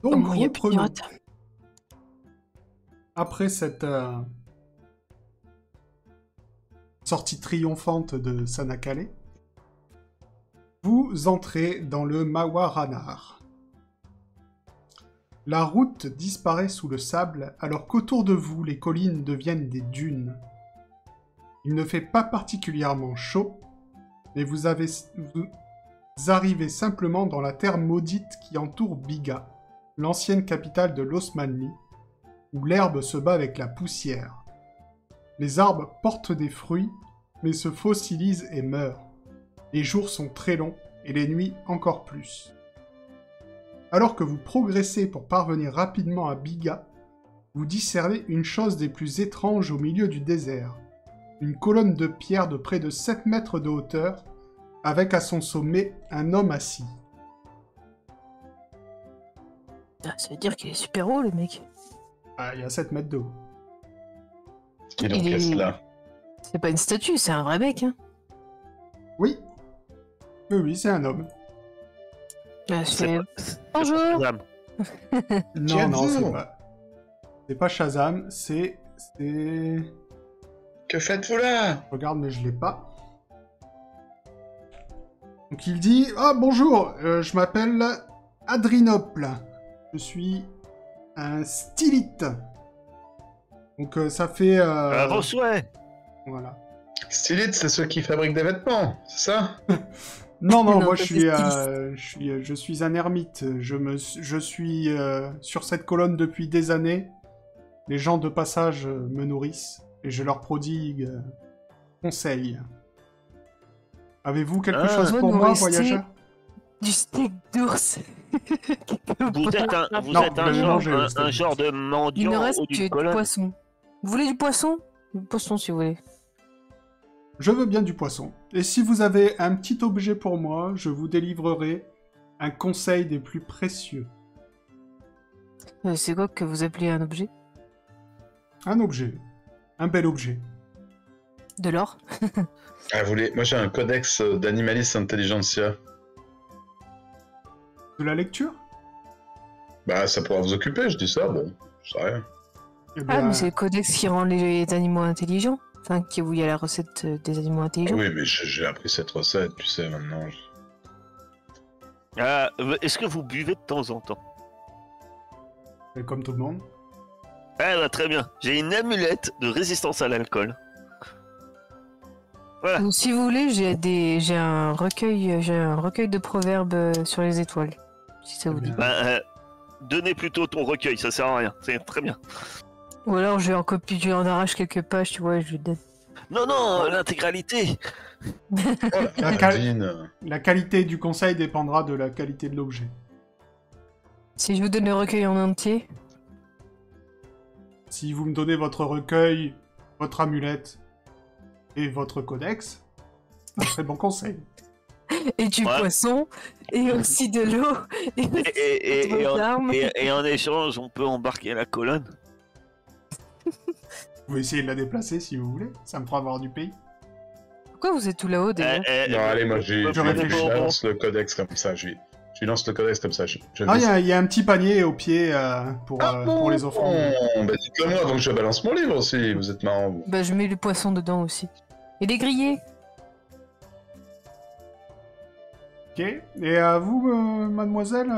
Donc, Comment il y a plus de reprenons. pirates? Après cette sortie triomphante de Sanakale, vous entrez dans le Mawaranar. La route disparaît sous le sable alors qu'autour de vous, les collines deviennent des dunes. Il ne fait pas particulièrement chaud, mais vous arrivez simplement dans la terre maudite qui entoure Biga, l'ancienne capitale de l'Osmanli, où l'herbe se bat avec la poussière. Les arbres portent des fruits, mais se fossilisent et meurent. Les jours sont très longs, et les nuits encore plus. Alors que vous progressez pour parvenir rapidement à Biga, vous discernez une chose des plus étranges au milieu du désert. Une colonne de pierre de près de 7 mètres de hauteur, avec à son sommet un homme assis. Ah, ça veut dire qu'il est super haut, le mec. Ah, il y a 7 mètres de haut. Qui Il encaisse est- là? C'est pas une statue, c'est un vrai mec. Hein. Oui. Oui, c'est un homme. Ah, C'est c'est... pas Bonjour. Shazam. Non, non, c'est êtes-vous? pas... C'est pas Shazam, c'est... Que faites-vous là? Regarde, mais je l'ai pas. Donc il dit « Ah, bonjour, je m'appelle Adrinople. Je suis un stylite. » Donc ça fait... À vos souhaits. Voilà. Stylite, c'est ceux qui fabriquent des vêtements, c'est ça? Non, non, Non, moi ça, je c'est je suis un ermite. Je suis sur cette colonne depuis des années. Les gens de passage me nourrissent et je leur prodigue conseils. Avez-vous quelque Ah, chose moi, pour nous moi, rester- voyageur? Du steak d'ours. Vous êtes un, vous Non, êtes vous un l'avez genre, mangé, le steak. un genre de Il mendiant ne reste ou que d'une du colonne. poisson. Vous voulez du poisson? Du poisson, si vous voulez. Je veux bien du poisson. Et si vous avez un petit objet pour moi, je vous délivrerai un conseil des plus précieux. C'est quoi que vous appelez un objet? Un objet. Un bel objet. De l'or? Ah, vous voulez... Moi j'ai un codex d'Animalis Intelligentsia. De la lecture? Bah ça pourra vous occuper, je dis ça, bon, je sais rien. Eh Ah, bien, mais c'est le codex qui rend les animaux intelligents. Enfin, où il y a la recette des animaux Ah intelligents. oui, mais j'ai appris cette recette, tu sais, maintenant. Ah, est-ce que vous buvez de temps en temps? comme tout le monde. Ah bah, très bien. J'ai une amulette de résistance à l'alcool. Voilà. Ou si vous voulez, j'ai un recueil de proverbes sur les étoiles. Si ça vous Très dit. bien. Bah, donnez plutôt ton recueil, ça sert à rien. C'est très bien. Ou alors je en copie, je en arrache quelques pages, tu vois, je lui donne. Non, non, l'intégralité. Oh La la cal- Nadine. La qualité du conseil dépendra de la qualité de l'objet. Si je vous donne le recueil en entier, Si vous me donnez votre recueil, votre amulette et votre codex, un très bon conseil. et du Ouais. poisson, et aussi de l'eau, et Et vos armes. en échange, on peut embarquer la colonne. Vous pouvez essayer de la déplacer si vous voulez, ça me fera avoir du pays. Pourquoi vous êtes tout là-haut déjà? Non, allez, moi je réfléchis. lance le codex comme ça, je lui lance le codex comme ça. Je Ah, vise. il y a un petit panier au pied pour les offrandes. Bah dites-le moi avant que je balance mon livre aussi, vous êtes marrant vous. Bah je mets le poisson dedans aussi. Et les grillés. Ok. Et à vous, mademoiselle,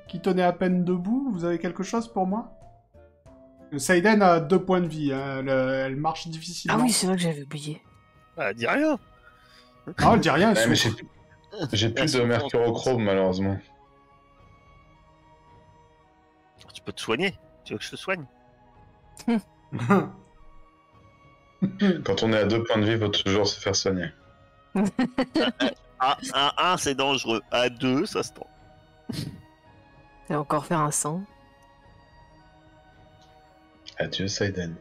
qui tenez à peine debout, vous avez quelque chose pour moi? Saiden a 2 points de vie, hein, elle marche difficilement. Ah oui, c'est vrai que j'avais oublié. Bah, dis rien. Ah, elle dit rien, elle Ouais, mais souffre. j'ai plus de mercurochrome malheureusement. Tu peux te soigner. Tu veux que je te soigne? Quand on est à 2 points de vie, il faut toujours se faire soigner. À 1, c'est dangereux. À 2, ça se tend. Et encore faire un sang. Adieu Saiden.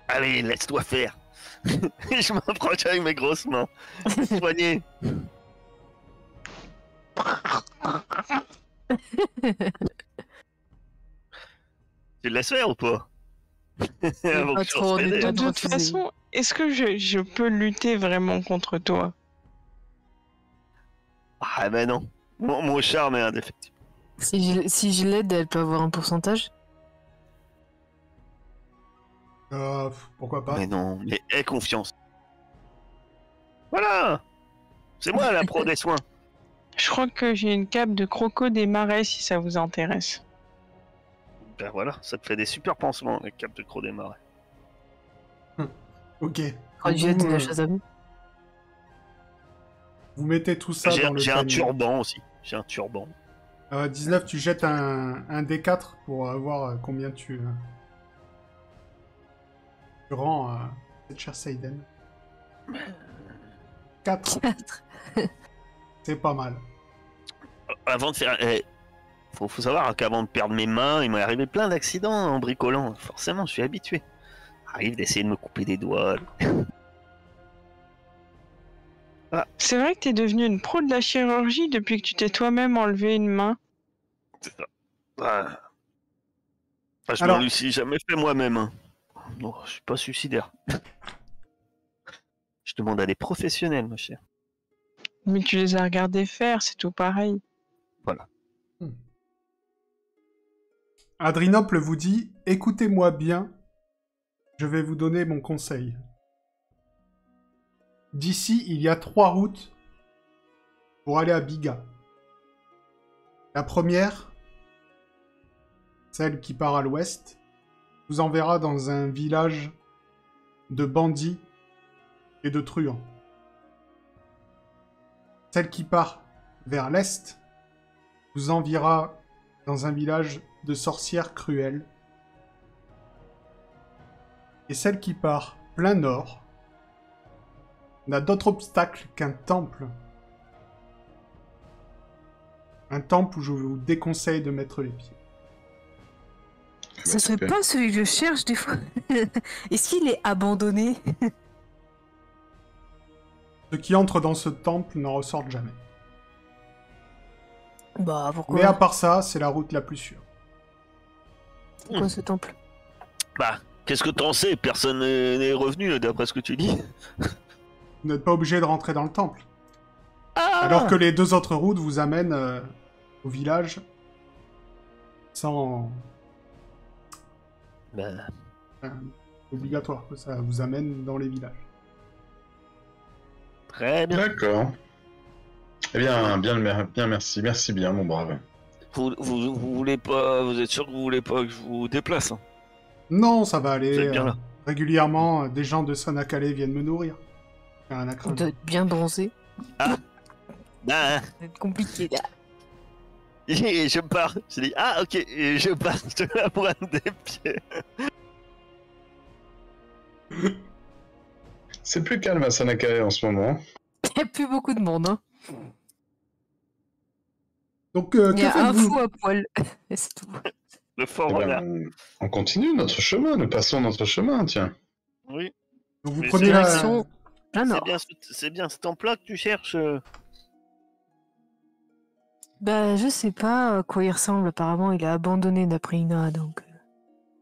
Allez, laisse-toi faire. Je m'approche avec mes grosses mains. Soigner. Tu le laisses faire ou pas? Avant pas que je trop lance mes dés. honnête. De toute façon, est-ce que je peux lutter vraiment contre toi? Ah ben non. Mon charme est indéfectible. Si je l'aide, elle peut avoir un pourcentage. Pourquoi pas. Mais non, mais aie confiance. Voilà. C'est moi la pro des soins. Je crois que j'ai une cape de croco des marais si ça vous intéresse. Ben voilà, ça te fait des super pansements, les capes de croc des marais. Ok. J'ai de la chasse à vous. Vous mettez tout ça dans le J'ai un panier. turban aussi. J'ai un turban. 19, tu jettes un D4 pour voir combien tu rends à cette chère Seiden. 4, 4. c'est pas mal. Avant de faire... faut savoir qu'avant de perdre mes mains, il m'est arrivé plein d'accidents en bricolant. Forcément, je suis habitué. Arrive d'essayer de me couper des doigts. C'est vrai que t'es devenu une pro de la chirurgie depuis que tu t'es toi-même enlevé une main. C'est ça. Ah. Ah, je Alors- me le suis jamais fait moi-même. Hein. Non, je suis pas suicidaire. Je demande à des professionnels, ma chère. Mais tu les as regardés faire, c'est tout pareil. Adrinople vous dit « Écoutez-moi bien, je vais vous donner mon conseil. D'ici, il y a 3 routes pour aller à Biga. La première, celle qui part à l'ouest, vous enverra dans un village de bandits et de truands. Celle qui part vers l'est vous enverra dans un village de sorcières cruelles. Et celle qui part plein nord n'a d'autre obstacle qu'un temple. Un temple où je vous déconseille de mettre les pieds. Ce serait pas celui que je cherche des fois. Est-ce qu'il est abandonné? Ceux qui entrent dans ce temple n'en ressortent jamais. Bah pourquoi? Mais à part ça, c'est la route la plus sûre. Pourquoi ce temple? Bah, qu'est-ce que t'en sais? Personne n'est revenu, d'après ce que tu dis. Vous n'êtes pas obligé de rentrer dans le temple. Ah Alors que les 2 autres routes vous amènent au village sans... Bah, obligatoire, ça vous amène dans les villages. très bien. D'accord. Eh bien, bien, merci. Merci bien, mon brave. Vous voulez pas... Vous êtes sûr que vous voulez pas que je vous déplace hein? Non, ça va Vous aller. êtes bien là. Régulièrement, des gens de Sanakale viennent me nourrir. Rien à On craindre. doit être bien bronzé. Ah, Ça va être compliqué là. et je pars. Je dis, ah ok, et je pars de la pointe des pieds. C'est plus calme à Sanakae en ce moment. Il n'y a plus beaucoup de monde. Hein. Donc, Il y que a un faites-vous? fou à poil. Et c'est tout. Le Eh fort ben, renard. on continue notre chemin, nous passons notre chemin, tiens. Oui. Donc, vous Mais prenez c'est la... direction- Plein nord. C'est bien ce temple-là que tu cherches. Bah je sais pas à quoi il ressemble. Apparemment il est abandonné d'après Ina donc.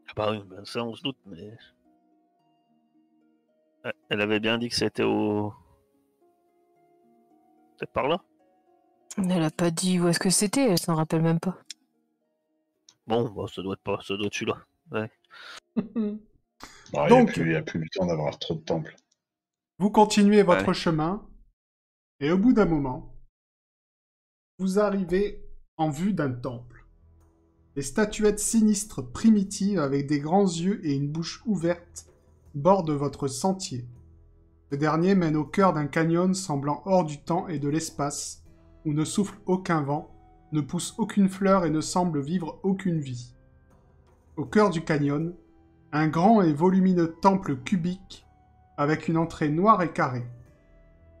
Ah bah oui, bah ça on se doute, mais... Elle avait bien dit que c'était au... C'est par là? Elle a pas dit où est-ce que c'était, elle s'en rappelle même pas. Bon, bah ça doit être pas, ça doit être celui-là. Ouais. Bon, Donc- il n'y a plus le temps d'avoir trop de temples. Vous continuez votre Ouais. chemin, et au bout d'un moment, vous arrivez en vue d'un temple. Des statuettes sinistres primitives avec des grands yeux et une bouche ouverte bordent votre sentier. Ce dernier mène au cœur d'un canyon semblant hors du temps et de l'espace, où ne souffle aucun vent, ne pousse aucune fleur et ne semble vivre aucune vie. Au cœur du canyon, un grand et volumineux temple cubique avec une entrée noire et carrée.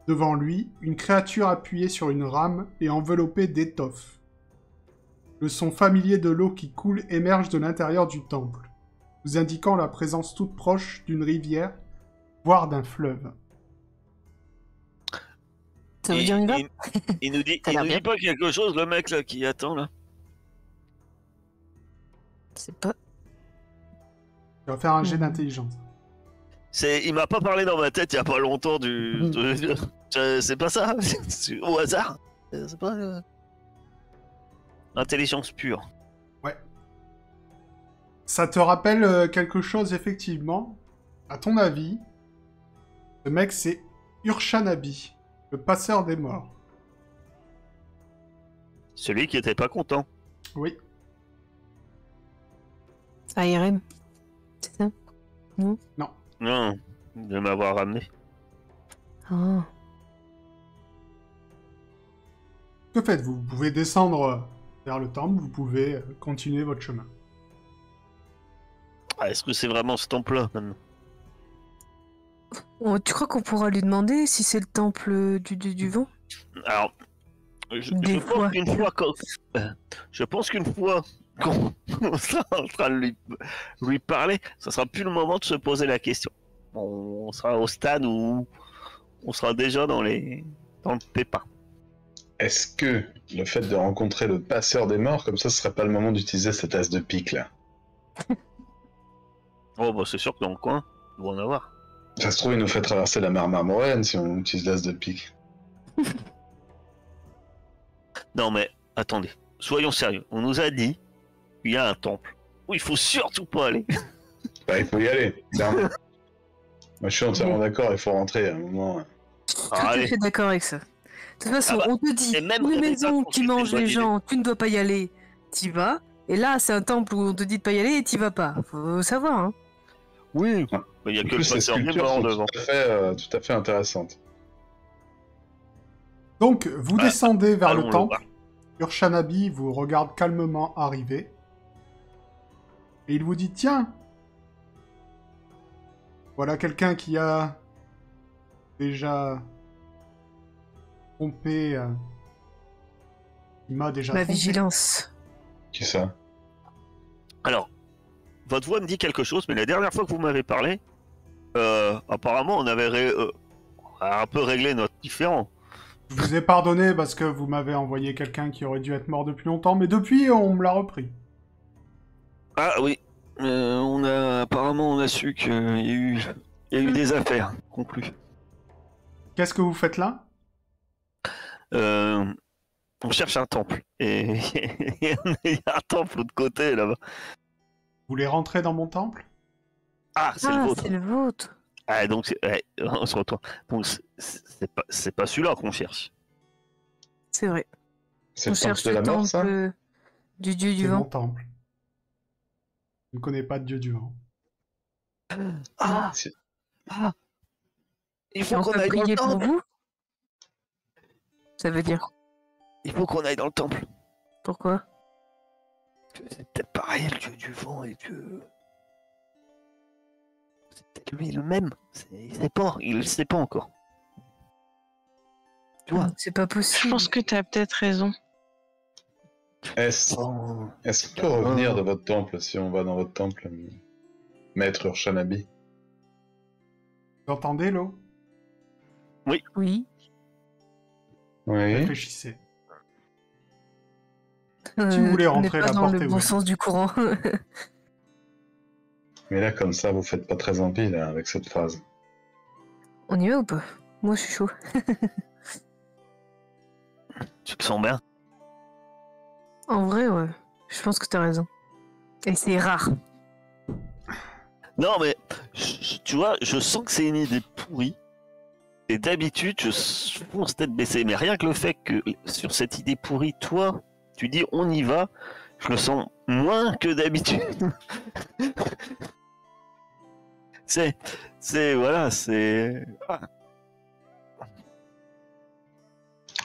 Devant lui, une créature appuyée sur une rame et enveloppée d'étoffe. Le son familier de l'eau qui coule émerge de l'intérieur du temple, vous indiquant la présence toute proche d'une rivière, voire d'un fleuve. Ça veut dire une va? Il nous dit, Ça a il l'air nous bien. dit pas quelque chose, le mec là qui attend là. C'est pas. Tu vas faire un jet Mhm. d'intelligence. Il m'a pas parlé dans ma tête il y a pas longtemps du. C'est pas ça, c'est au hasard. C'est pas. Intelligence pure. Ça te rappelle quelque chose, effectivement. À ton avis, ce mec, c'est Urshanabi, le passeur des morts. Celui qui était pas content. Oui. ARM. C'est ça? Non, de m'avoir ramené. Ah. Que faites-vous? Vous pouvez descendre vers le temple, vous pouvez continuer votre chemin. Ah, est-ce que c'est vraiment ce temple-là maintenant? Oh, tu crois qu'on pourra lui demander si c'est le temple du vent? Alors, Des fois. je pense qu'une fois qu'on sera en train de lui parler, ça sera plus le moment de se poser la question. On sera au stade où on sera déjà dans le pépin. Est-ce que le fait de rencontrer le passeur des morts, comme ça, ce serait pas le moment d'utiliser cette as de pique là? Oh bah c'est sûr que dans le coin, il doit en avoir. Ça se trouve, il nous fait traverser la mer Marmoraine si on utilise l'as de pique. Non mais, attendez, soyons sérieux. On nous a dit qu'il y a un temple où il faut surtout pas aller. Bah, il faut y aller, clairement. Moi, je suis entièrement d'accord, il faut rentrer à un moment. Tout Ah, à allez. fait d'accord avec ça. De toute façon, Ah bah, on te dit, et même une Rémi maison Paco, qui c'était mange une bonne les idée. gens, tu ne dois pas y aller, t'y vas. Et là, c'est un temple où on te dit de pas y aller et t'y vas pas. Faut savoir, hein. Oui. Ah. Il y a En que plus, le ces passeur des sculptures morts sont devant. tout à fait intéressantes. Donc, vous descendez vers le allons le temple. voir. Urshanabi vous regarde calmement arriver. Et il vous dit, tiens, voilà quelqu'un qui a déjà trompé... il m'a déjà Ma trompé. vigilance. Qui ça? Alors, votre voix me dit quelque chose, mais la dernière fois que vous m'avez parlé, apparemment on avait un peu réglé notre différend. Je vous ai pardonné parce que vous m'avez envoyé quelqu'un qui aurait dû être mort depuis longtemps, mais depuis, on me l'a repris. Ah oui, apparemment on a su qu'il y a eu des affaires conclues. Qu'est-ce que vous faites là? On cherche un temple et il y a un temple de l'autre côté là-bas. Vous voulez rentrer dans mon temple? Ah, c'est le vôtre. C'est le vôtre. Ah, donc on se retourne. Donc c'est pas celui-là qu'on cherche. C'est vrai. C'est On le temple cherche de le la mort, ça? temple du dieu du C'est mon vent. temple. Je ne connais pas de dieu du vent. Ah, Si. ah. Il Et faut on qu'on peut aille dans le prier pour temple. vous? Ça veut dire Il faut qu'on aille dans le temple. pourquoi? C'est peut-être pareil, le dieu du vent et Dieu. C'est peut-être lui le même. Il sait pas encore. Tu vois? C'est pas Je possible. pense que t'as peut-être raison. Est-ce Oh. qu'on peut revenir de votre temple si on va dans votre temple, maître Urshanabi? Vous entendez, Lo? Oui. Oui. Réfléchissez. Si vous voulez on n'est rentrer, pas la dans porte le est bon ouverte. sens du courant. Mais là, comme ça, vous faites pas très envie, là, avec cette phrase. On y va ou pas? Moi, je suis chaud. Tu te sens bien? En vrai, ouais. Je pense que t'as raison. Et c'est rare. Non, mais tu vois, je sens que c'est une idée pourrie. Et d'habitude, je fonce tête baissée. Mais rien que le fait que sur cette idée pourrie, toi, tu dis on y va, je le sens moins que d'habitude. Voilà, c'est. Ah.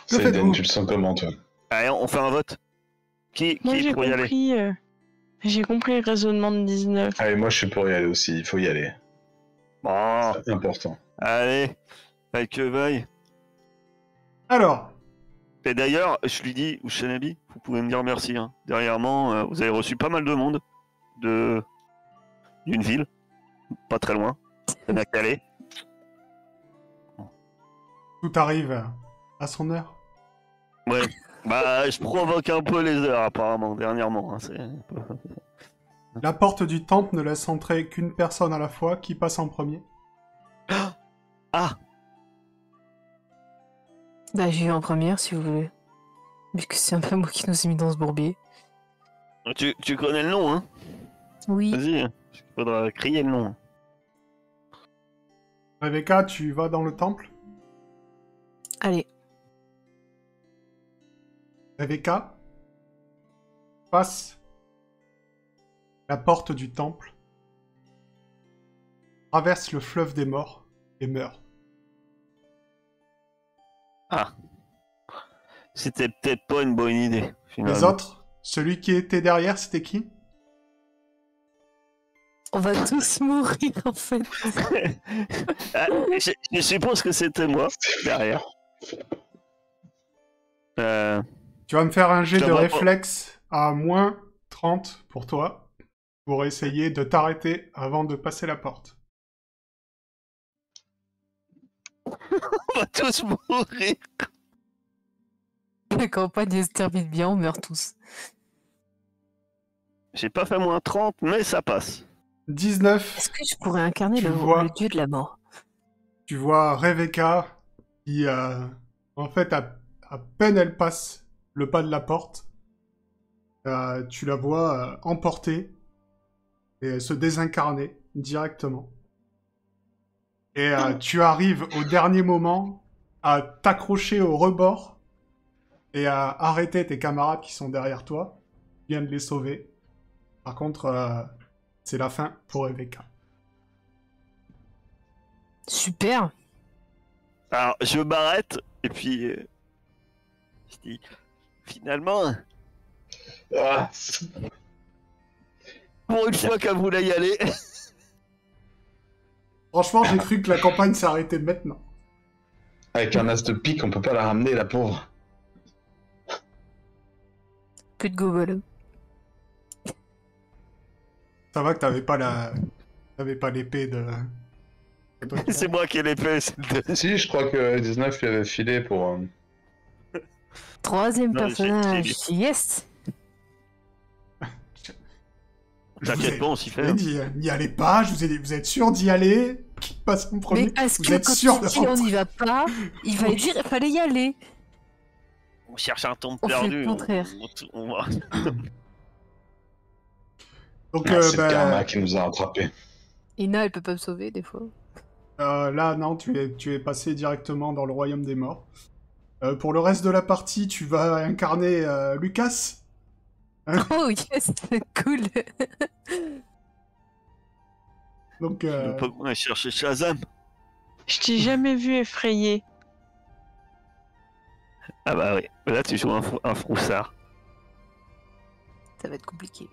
Que C'est Eden, faites-vous? tu le sens comment, toi? Allez, on fait un vote. Qui Moi, est j'ai pour y aller? compris, j'ai compris le raisonnement de 19. Allez, moi, je suis pour y aller aussi, il faut y aller. Bon, C'est important. allez, vaille que vaille. Alors, Et d'ailleurs, je lui dis, Ushanabi, vous pouvez me dire merci. Hein. Dernièrement, vous avez reçu pas mal de monde d'une ville, pas très loin, de Nakale. tout arrive à son heure. Ouais, bah je provoque un peu les heures apparemment, dernièrement. Hein, La porte du temple ne laisse entrer qu'une personne à la fois. Qui passe en premier? Ah, Bah, j'y vais en première si vous voulez. Vu que c'est un peu moi qui nous ai mis dans ce bourbier. Tu connais le nom, hein? Oui. Vas-y, il faudra crier le nom. Rebecca, tu vas dans le temple? Allez. Rebecca passe la porte du temple, traverse le fleuve des morts et meurt. Ah. C'était peut-être pas une bonne idée, finalement. Les autres, celui qui était derrière, c'était qui? On va tous mourir en fait. Ah, je suppose que c'était moi, derrière. Tu vas me faire un jet Je de vois pas. réflexe à moins 30 pour toi, pour essayer de t'arrêter avant de passer la porte. On va tous mourir. La campagne elle se termine bien, on meurt tous. J'ai pas fait moins 30, mais ça passe. 19, Est-ce que je pourrais incarner Tu le vois. dieu de la mort? tu vois Rebecca qui, en fait, à peine elle passe le pas de la porte, tu la vois emporter et se désincarner directement. Et tu arrives au dernier moment à t'accrocher au rebord et à arrêter tes camarades qui sont derrière toi. Tu viens de les sauver. Par contre, c'est la fin pour Rebecca. Super. Alors, je m'arrête, et puis... je dis... Finalement, Ah, pour une fois qu'elle voulait y aller... Franchement, j'ai cru que la campagne s'arrêtait maintenant. avec un as de pique, on peut pas la ramener, la pauvre. Plus de gobelins. Ça va que t'avais pas l'épée de... C'est moi qui ai l'épée, c'est le- Si, je crois que 19 lui avait filé pour... Troisième Non, personnage. j'ai- Yes. Je vous T'inquiète ai- pas, on s'y je fait. vous ai dit, n'y allez pas, je vous ai dit, vous êtes sûr d'y aller? Qui passe en premier? Mais est-ce Vous que êtes quand sûr tu de dis on rentrer? n'y va pas, il va dire il fallait y aller. On cherche un tombe On fait perdu. le contraire. On va... Donc, Ah, c'est le karma qui nous a rattrapés. Ina, elle peut pas me sauver des fois. là, non, tu es passé directement dans le royaume des morts. Pour le reste de la partie, tu vas incarner Lucas. Oh yes, cool. Donc, Le Pokémon a cherché Shazam. Je t'ai jamais vu effrayé. Ah bah oui, là tu joues un froussard. Ça va être compliqué.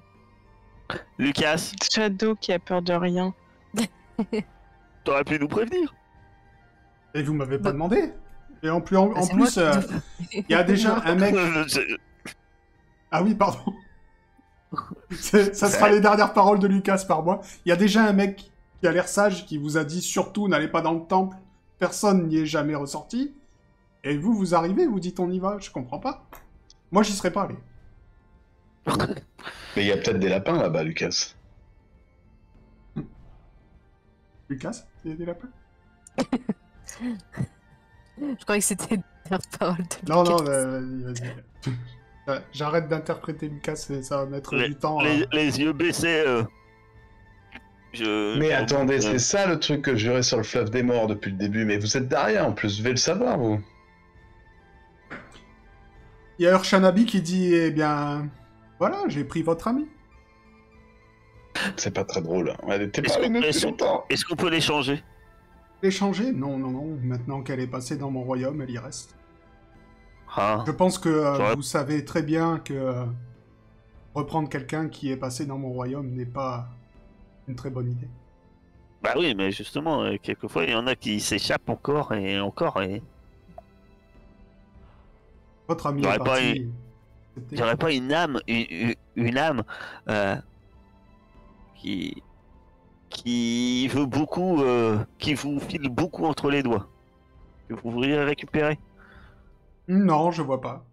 Lucas, Shadow qui a peur de rien. t'aurais pu nous prévenir. et vous m'avez pas Bah- demandé. Et en plus, en C'est moi plus, qui il y a déjà un mec. Je- Ah oui, pardon. Ça sera les dernières paroles de Lucas par moi. Il y a déjà un mec qui a l'air sage qui vous a dit surtout n'allez pas dans le temple. Personne n'y est jamais ressorti. Et vous, vous arrivez, vous dites on y va. Je comprends pas. Moi, j'y serais pas allé. Mais il y a peut-être des lapins là-bas, Lucas. Lucas, il y a des lapins? Je croyais que c'était une dernière parole de Non, non, Lucas. vas-y. J'arrête d'interpréter Lucas et ça va mettre du temps. les yeux baissés. Mais attendez, c'est ça le truc que je jurais sur le fleuve des morts depuis le début, mais vous êtes derrière en plus, vous devez le savoir, vous. Il y a Urshanabi qui dit eh bien, voilà, j'ai pris votre ami. C'est pas très drôle. Elle était Est-ce pas avec qu'on- nous depuis est-ce- longtemps. Est-ce qu'on peut l'échanger? L'échanger? Non, non, non. Maintenant qu'elle est passée dans mon royaume, elle y reste. Ah, Je pense que J'aurais- vous savez très bien que reprendre quelqu'un qui est passé dans mon royaume n'est pas une très bonne idée. bah oui, mais justement, quelquefois il y en a qui s'échappent encore et encore. Et Votre ami J'aurais est pas parti. il n'y aurait pas une âme, une âme qui veut beaucoup, qui vous file beaucoup entre les doigts. Que vous voudriez récupérer. Non, je vois pas.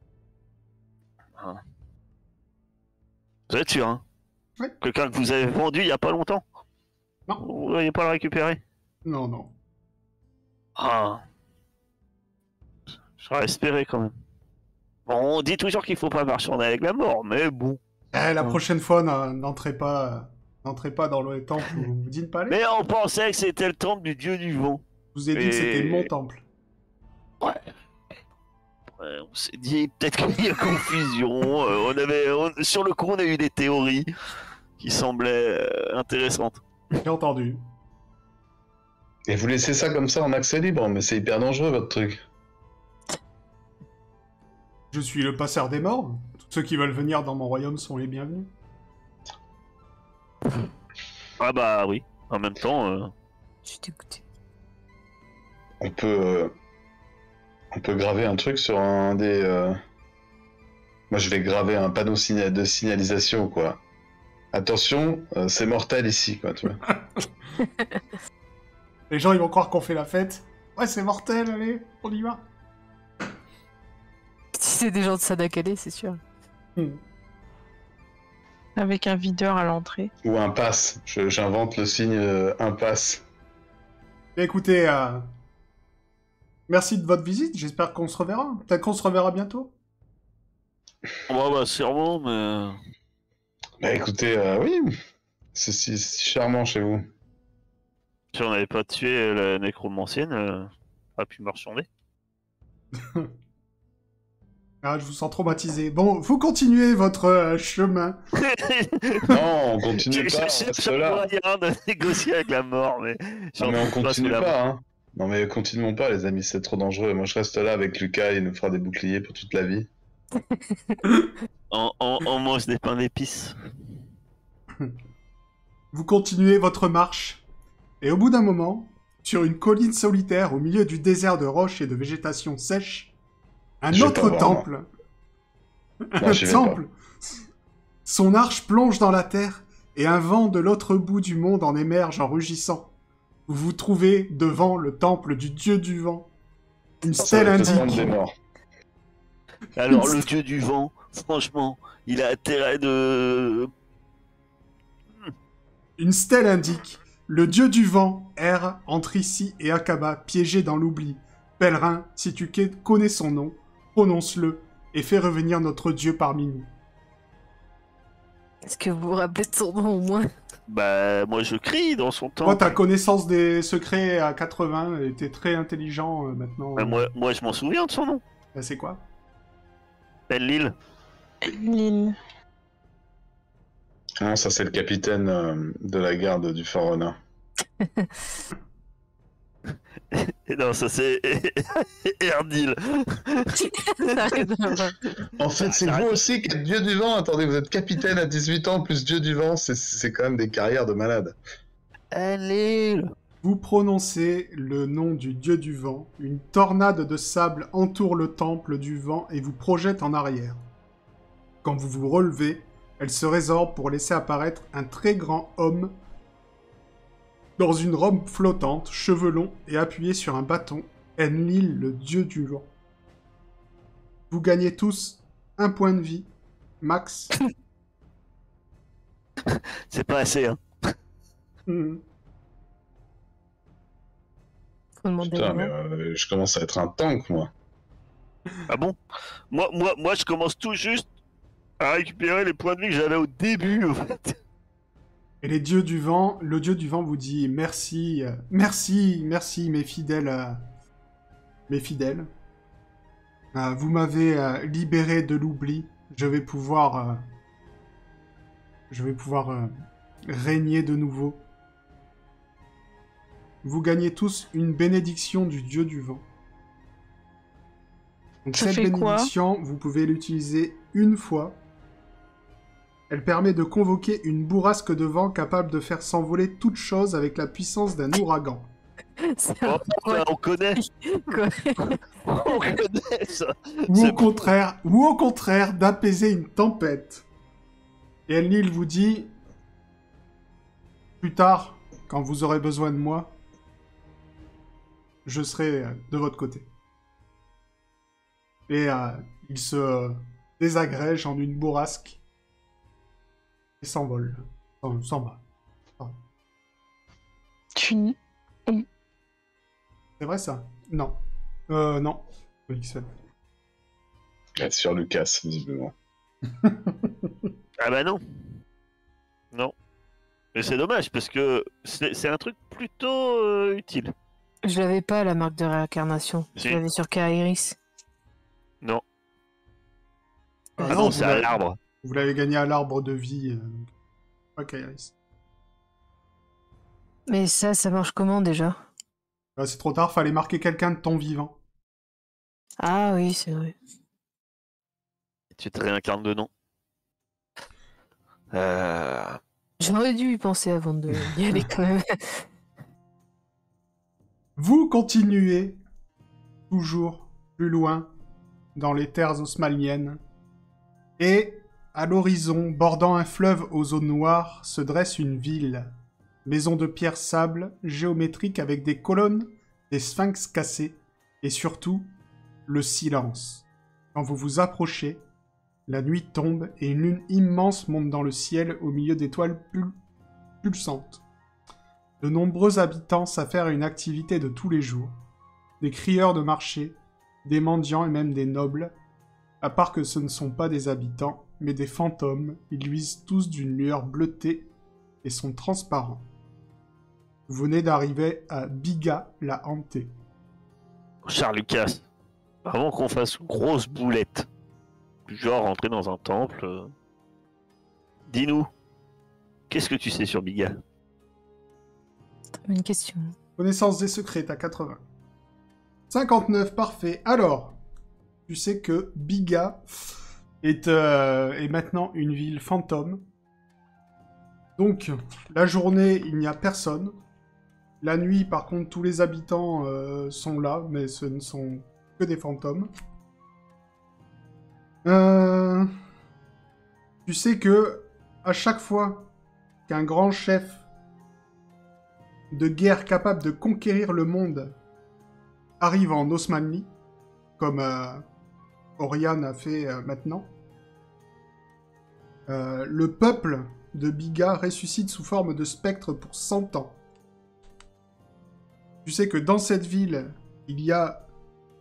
Vous êtes sûr, hein? Oui. Quelqu'un que vous avez vendu il y a pas longtemps? Non. Vous ne voudriez pas le récupérer? Non, non. Ah. J'aurais espéré quand même. Bon, on dit toujours qu'il faut pas marchander avec la mort, mais bon. La prochaine fois, n'entrez pas dans le temple où on vous dit de pas aller. Mais on pensait que c'était le temple du dieu du vent. Je vous ai dit que c'était mon temple. Ouais, on s'est dit peut-être qu'il y a confusion. Sur le coup, on a eu des théories qui semblaient intéressantes. J'ai entendu. Et vous laissez ça comme ça en accès libre, mais c'est hyper dangereux votre truc. Je suis le passeur des morts. Tous ceux qui veulent venir dans mon royaume sont les bienvenus. Ah bah oui, en même temps... Je suis dégoûté. On peut graver un truc sur un des... Moi je vais graver un panneau de signalisation, quoi. Attention, c'est mortel ici, quoi, tu vois. Les gens, ils vont croire qu'on fait la fête. Ouais, c'est mortel, allez, on y va. Si c'est des gens de Sadakale, c'est sûr. Avec un videur à l'entrée. Ou un pass. J'invente le signe impasse. Écoutez, merci de votre visite. J'espère qu'on se reverra. Peut-être qu'on se reverra bientôt. bah sûrement, mais... Bah écoutez, oui. C'est si charmant chez vous. Si on n'avait pas tué la nécromancienne, on aurait pu marchander. Ah, je vous sens traumatisé. Bon, vous continuez votre chemin. Non, on continue pas, on J'ai reste pas là. moyen de négocier avec la mort, mais... Non mais on continue la pas, hein. Non mais continuons pas les amis, c'est trop dangereux. Moi je reste là avec Lucas, il nous fera des boucliers pour toute la vie. On mange des pains d'épices. Vous continuez votre marche. Et au bout d'un moment, sur une colline solitaire au milieu du désert de roches et de végétation sèche, un Je vais autre pas voir, temple. Non, j'y vais temple. Son arche plonge dans la terre et un vent de l'autre bout du monde en émerge en rugissant. Vous vous trouvez devant le temple du dieu du vent. Une stèle Ça va être le temple indique. des morts. Alors le dieu du vent, franchement, il a intérêt de... Une stèle indique. Le dieu du vent erre entre ici et Akaba, piégé dans l'oubli. Pèlerin, si tu connais son nom, prononce-le et fais revenir notre dieu parmi nous. Est-ce que vous vous rappelez de son nom au moins? Bah, moi je crie dans son temps. Toi, ta connaissance des secrets à 80, et t'es très intelligent maintenant. Bah, moi je m'en souviens de son nom. C'est quoi? Belle Lille. Lille. Non, ça c'est le capitaine de la garde du Pharaona. Et non, ça c'est Erdil. En fait, c'est vous aussi qui êtes dieu du vent. Attendez, vous êtes capitaine à 18 ans plus dieu du vent. C'est quand même des carrières de malade. Lille. Vous prononcez le nom du dieu du vent. Une tornade de sable entoure le temple du vent et vous projette en arrière. Quand vous vous relevez, elle se résorbe pour laisser apparaître un très grand homme dans une robe flottante, cheveux longs et appuyé sur un bâton. Enlil, le dieu du vent. Vous gagnez tous un point de vie, max. C'est pas assez, hein. Mhm. Faut demander Putain, au mais vent. je commence à être un tank, moi. Ah bon? Moi je commence tout juste à récupérer les points de vie que j'avais au début, en fait. Et le dieu du vent vous dit merci, merci mes fidèles, vous m'avez libéré de l'oubli. Je vais pouvoir régner de nouveau. Vous gagnez tous une bénédiction du dieu du vent. Donc Ça cette fait quoi? bénédiction, vous pouvez l'utiliser une fois. Elle permet de convoquer une bourrasque de vent capable de faire s'envoler toute chose avec la puissance d'un ouragan. C'est Oh, un putain, on connaît, quoi. on connaît ça. Ou C'est au contraire, d'apaiser une tempête. Et Enlil vous dit, plus tard, quand vous aurez besoin de moi, je serai de votre côté. Et il se désagrège en une bourrasque et s'envole. S'en va. Tu... C'est vrai ça? Non. Non. XL. Ouais, sur Lucas, visiblement. Ah bah non. Non. Mais c'est dommage parce que c'est un truc plutôt utile. Je l'avais pas, la marque de réincarnation. Si. Je l'avais sur Kairis. Non. Ah Ah non, non, c'est à l'arbre. Vous l'avez gagné à l'arbre de vie. Donc... Pas Kairis. Mais ça marche comment déjà? Là, c'est trop tard, fallait marquer quelqu'un de ton vivant. Ah oui, c'est vrai. Tu te réincarnes de nom. J'aurais dû y penser avant de y aller quand même. Vous continuez toujours plus loin dans les terres osmaliennes. Et à l'horizon, bordant un fleuve aux eaux noires, se dresse une ville. Maison de pierre sable, géométrique avec des colonnes, des sphinx cassés, et surtout, le silence. Quand vous vous approchez, la nuit tombe et une lune immense monte dans le ciel au milieu d'étoiles pulsantes. De nombreux habitants s'affairent à une activité de tous les jours. Des crieurs de marché, des mendiants et même des nobles, à part que ce ne sont pas des habitants, mais des fantômes. Ils luisent tous d'une lueur bleutée et sont transparents. Vous venez d'arriver à Biga, la hantée. Charles Lucas, avant qu'on fasse une grosse boulette, du genre rentrer dans un temple, dis-nous, qu'est-ce que tu sais sur Biga? Très bonne question. Connaissance des secrets, t'as 80. 59, parfait. Alors, tu sais que Biga est maintenant une ville fantôme. Donc, la journée, il n'y a personne. La nuit, par contre, tous les habitants sont là, mais ce ne sont que des fantômes. Tu sais que à chaque fois qu'un grand chef de guerre capable de conquérir le monde arrive en Osmanli, comme Oriane a fait maintenant, le peuple de Biga ressuscite sous forme de spectre pour 100 ans. Tu sais que dans cette ville, il y a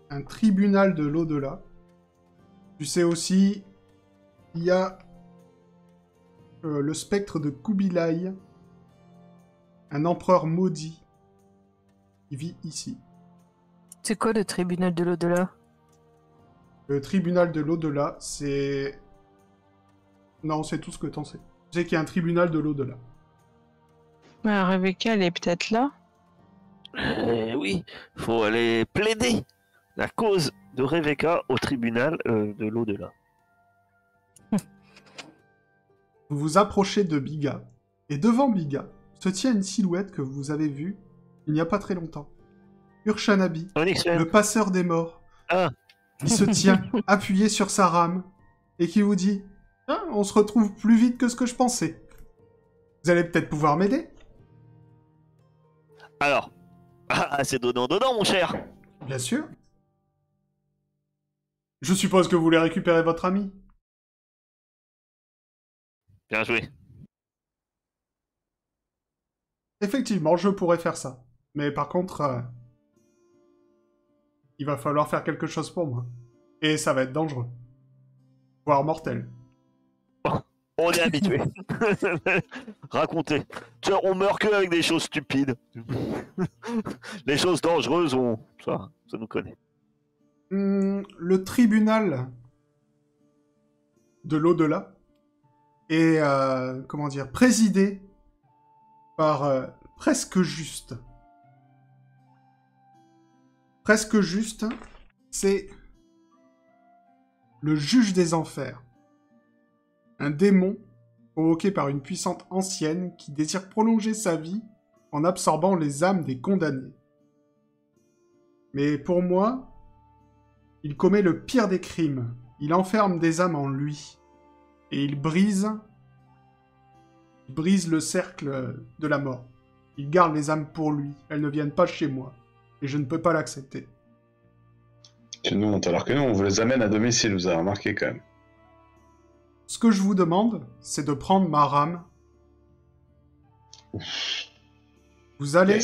un tribunal de l'au-delà. Tu sais aussi, il y a le spectre de Kubilai, un empereur maudit qui vit ici. C'est quoi le tribunal de l'au-delà? Le tribunal de l'au-delà, c'est... Non, c'est tout ce que t'en sais. Tu sais qu'il y a un tribunal de l'au-delà. Bah, Rebecca, elle est peut-être là. Oui, faut aller plaider la cause de Rebecca au tribunal de l'au-delà. Vous vous approchez de Biga, et devant Biga se tient une silhouette que vous avez vue il n'y a pas très longtemps. Urshanabi, Onyxen. le passeur des morts. Ah, Il se tient appuyé sur sa rame et qui vous dit « Ah, on se retrouve plus vite que ce que je pensais. Vous allez peut-être pouvoir m'aider ?» alors, c'est donnant, mon cher. Bien sûr. Je suppose que vous voulez récupérer votre ami. Bien joué. Effectivement, je pourrais faire ça. Mais par contre, il va falloir faire quelque chose pour moi. Et ça va être dangereux. Voire mortel. On est habitué. Racontez. Tu vois, on meurt que avec des choses stupides. Les choses dangereuses, ça nous connaît. Le tribunal de l'au-delà est, présidé par Presque Juste. Presque Juste, c'est le juge des enfers. Un démon provoqué par une puissante ancienne qui désire prolonger sa vie en absorbant les âmes des condamnés. Mais pour moi, il commet le pire des crimes. Il enferme des âmes en lui. Et il brise le cercle de la mort. Il garde les âmes pour lui. Elles ne viennent pas chez moi. Et je ne peux pas l'accepter. Tu nous montes alors que nous, on vous les amène à domicile, vous avez remarqué quand même. Ce que je vous demande, c'est de prendre ma rame. Vous allez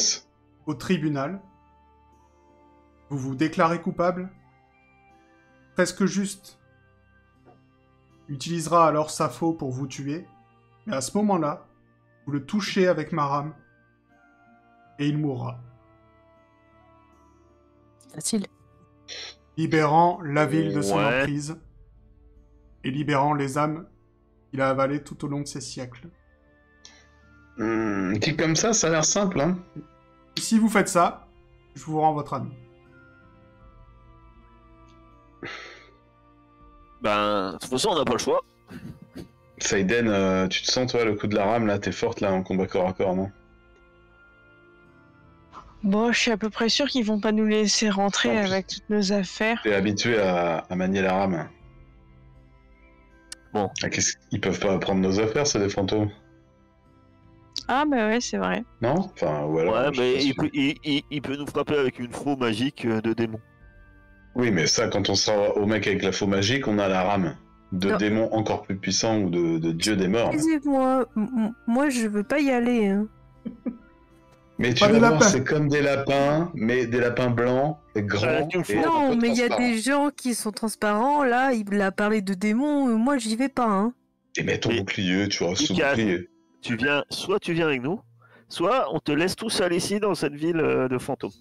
au tribunal. Vous vous déclarez coupable. Presque Juste utilisera alors sa faux pour vous tuer, mais à ce moment-là, vous le touchez avec ma rame, et il mourra, Facile. libérant la ville de son Ouais. emprise, et libérant les âmes qu'il a avalées tout au long de ces siècles. Dit comme ça a l'air simple, hein. Si vous faites ça, je vous rends votre âme. Ben, de toute façon, on n'a pas le choix. Saiden, tu te sens, toi, le coup de la rame, là, t'es forte, là, en combat corps à corps, non? Bon, je suis à peu près sûr qu'ils vont pas nous laisser rentrer En plus. avec toutes nos affaires. T'es habitué à manier la rame. Bon. Ah, ils peuvent pas prendre nos affaires, c'est des fantômes. Ah bah ouais, c'est vrai. Non? Enfin, ou alors... Ouais, je mais sais pas si- il peut nous frapper avec une faux magique de démon. Oui, mais ça, quand on sera au mec avec la faux magique, on a la rame de Non. démons encore plus puissants ou de dieux des morts. là. Excusez-moi, moi je veux pas y aller. Hein. Mais tu Pas vas des voir, lapins. c'est comme des lapins, mais des lapins blancs et grands. tu me fous. et un Non, peu mais il y a transparents. des gens qui sont transparents. Là, il a parlé de démons. Moi, j'y vais pas. Hein. Et mets ton Mais- bouclier, tu auras sous Lucas. bouclier. Soit tu viens avec nous, soit on te laisse tout seul ici dans cette ville de fantômes.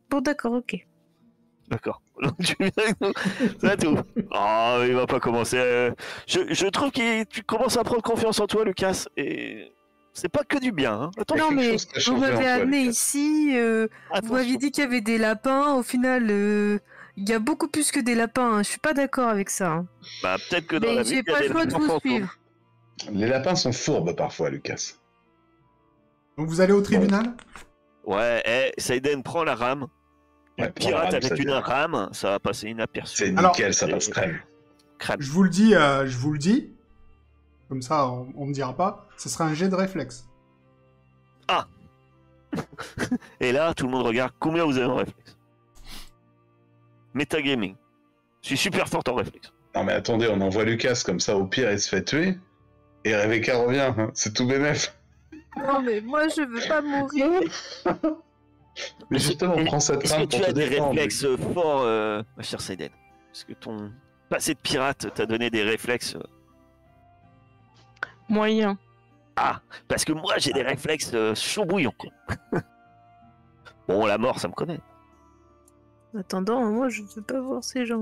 Bon, d'accord, ok. D'accord. Donc tu viens avec nous, c'est tout. Oh, il va pas commencer. Je trouve que tu commences à prendre confiance en toi, Lucas, et c'est pas que du bien. Hein. Attends, Il y a Non, quelque mais chose qui a vous changé en m'avez toi, amené Lucas. ici. Vous attention. m'aviez dit qu'il y avait des lapins. Au final, il y a beaucoup plus que des lapins. Hein. Je suis pas d'accord avec ça. Hein. Bah, peut-être que dans la Mais ville, j'ai il y a pas des le choix de lapins vous fantômes. suivre. Les lapins sont fourbes parfois, Lucas. Donc vous allez au tribunal? Ouais, Saiden, prends la rame. Ouais, Une prends la pirate rame, avec ça une vient. rame, ça va passer inaperçu. C'est Alors- nickel, ça passe crème. Crème. Je vous le dis. Comme ça, on me dira pas. Ce sera un jet de réflexe. Et là, tout le monde regarde combien vous avez en réflexe. Metagaming. Je suis super fort en réflexe. Non mais attendez, on envoie Lucas comme ça, au pire il se fait tuer. Et Rebecca revient, hein. C'est tout bénef. Non, mais moi, je veux pas mourir. Mais justement, on prend cette Est-ce que rame tu pour te as des défendre. réflexes forts, ma chère Saiden? Est-ce que ton passé de pirate t'a donné des réflexes Moyen. Ah, parce que moi j'ai des réflexes chaud bouillon. Quoi. Bon, la mort, ça me connaît. En attendant, moi, je veux pas voir ces gens.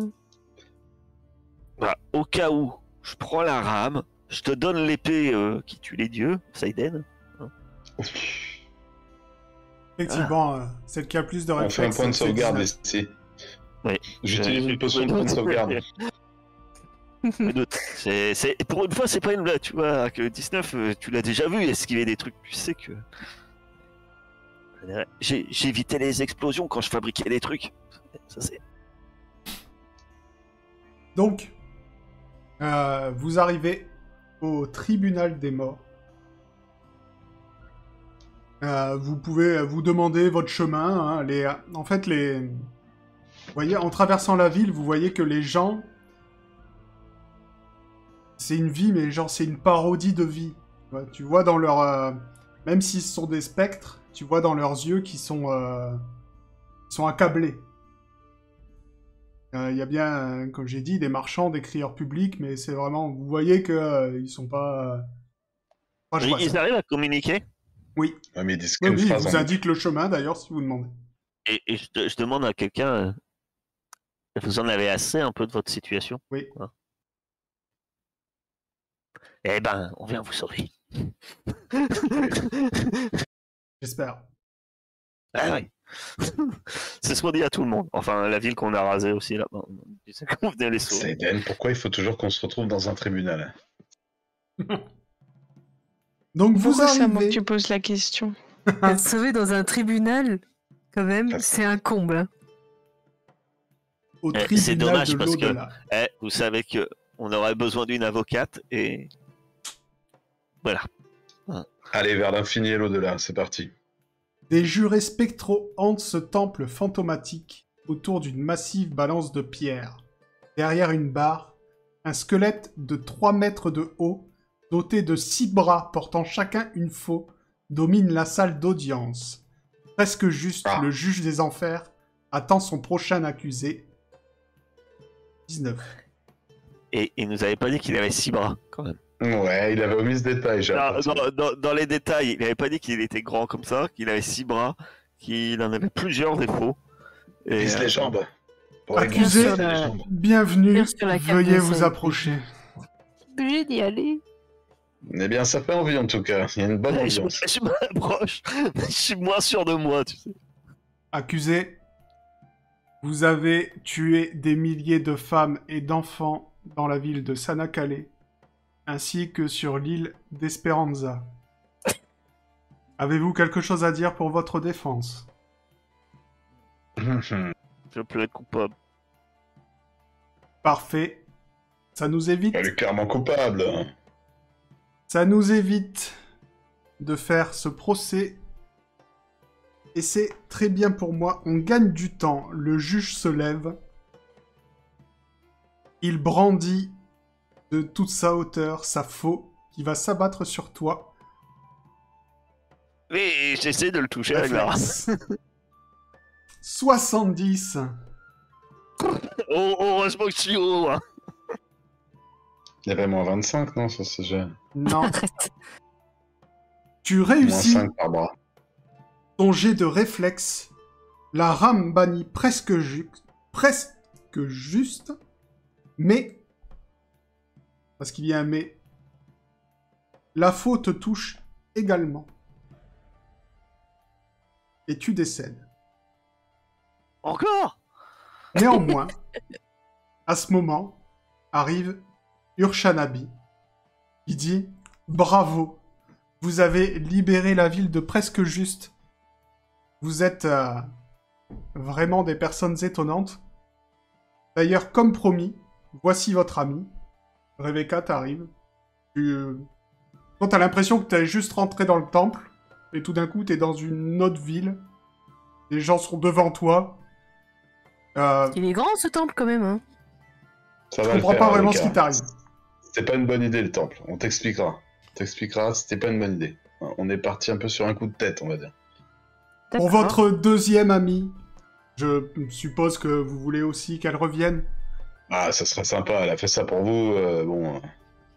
Voilà, au cas où, je prends la rame, je te donne l'épée qui tue les dieux, Saiden. Effectivement, celle qui a plus de On fait un réflexe. point de c'est sauvegarde 19. ici. Oui. J'utilise une potion de point de sauvegarde. Me doute. Pour une fois, c'est pas une blague, tu vois, que 19, tu l'as déjà vu esquiver des trucs, tu sais que... J'évitais les explosions quand je fabriquais des trucs. Ça, c'est... Donc, vous arrivez au tribunal des morts. Vous pouvez vous demander votre chemin. Hein, en fait, vous voyez, en traversant la ville, vous voyez que les gens... C'est une vie, mais genre, c'est une parodie de vie. Tu vois dans leur... même s'ils sont des spectres, tu vois dans leurs yeux qu'ils sont accablés. Il y a bien, comme j'ai dit, des marchands, des crieurs publics, mais c'est vraiment... Vous voyez que ils sont pas... Moi, je vois Ils ça. arrivent à communiquer Oui, Ouais, mais ils disent oui, qu'une oui, ils phrase vous en- indiquent le chemin, d'ailleurs, si vous demandez. et je demande à quelqu'un, vous en avez assez un peu de votre situation? Oui. Voilà. Eh ben, on vient vous sauver. J'espère. Ah oui. C'est ce qu'on dit à tout le monde. Enfin, la ville qu'on a rasée aussi là-bas. Tu sais qu'on venait les sauver. Saiden, pourquoi il faut toujours qu'on se retrouve dans un tribunal? Donc, vous Pourquoi c'est à moi que arrivez... tu poses la question? Être sauvé dans un tribunal, quand même, Ça, c'est un comble. Hein. au c'est tribunal dommage de parce que- l'au-delà. Vous savez que on aurait besoin d'une avocate et voilà. Allez, vers l'infini et l'au-delà, c'est parti. Des jurés spectraux hantent ce temple fantomatique autour d'une massive balance de pierre. Derrière une barre, un squelette de 3 mètres de haut, doté de 6 bras portant chacun une faux, domine la salle d'audience. Presque juste, Ah. le juge des enfers attend son prochain accusé. 19. Et il nous avait pas dit qu'il avait 6 bras, quand même. Ouais, il avait omis ce détail, j'ai l'impression. Dans les détails, il avait pas dit qu'il était grand comme ça, qu'il avait 6 bras, qu'il en avait plusieurs défauts. Et, Vise les jambes. Pour Accusé, aiguiser les jambes. bienvenue, Tire sur la veuillez carte vous d'essai. approcher. Obligé d'y aller. Eh bien, ça fait envie en tout cas. Il y a une bonne Ouais, ambiance. je m'approche, je suis moins sûr de moi, tu sais. Accusé, vous avez tué des milliers de femmes et d'enfants dans la ville de Sanakale, ainsi que sur l'île d'Esperanza. Avez-vous quelque chose à dire pour votre défense? Je peux être coupable. Parfait. Ça nous évite... Elle est clairement coupable. Ça nous évite de faire ce procès. Et c'est très bien pour moi. On gagne du temps. Le juge se lève. Il brandit de toute sa hauteur sa faux qui va s'abattre sur toi. Mais j'essaie de le toucher avec la race. Réflexe. 70. Oh, heureusement que je suis haut, hein. Il y avait moins 25, non? Ça, c'est déjà... Non. Arrête. Tu Moins réussis 5 par bras. ton jet de réflexe. La rame bannit presque juste. Mais... Parce qu'il y a un mais. La faute touche également. Et tu décèdes. Encore? Néanmoins, à ce moment, arrive Urshanabi, qui dit « Bravo, vous avez libéré la ville de presque juste. Vous êtes vraiment des personnes étonnantes. D'ailleurs, comme promis, voici votre ami. Rebecca, t'arrives. Toi, t'as l'impression que t'es juste rentré dans le temple, et tout d'un coup, t'es dans une autre ville. Les gens sont devant toi. Il est grand ce temple quand même, hein. Ça Je va le comprends faire, pas vraiment Rebecca. ce qui t'arrive. C'était pas une bonne idée, le temple. On t'expliquera. C'était pas une bonne idée. On est parti un peu sur un coup de tête, on va dire. Pour D'accord. votre deuxième amie, je suppose que vous voulez aussi qu'elle revienne. Ah, ça serait sympa, elle a fait ça pour vous, bon...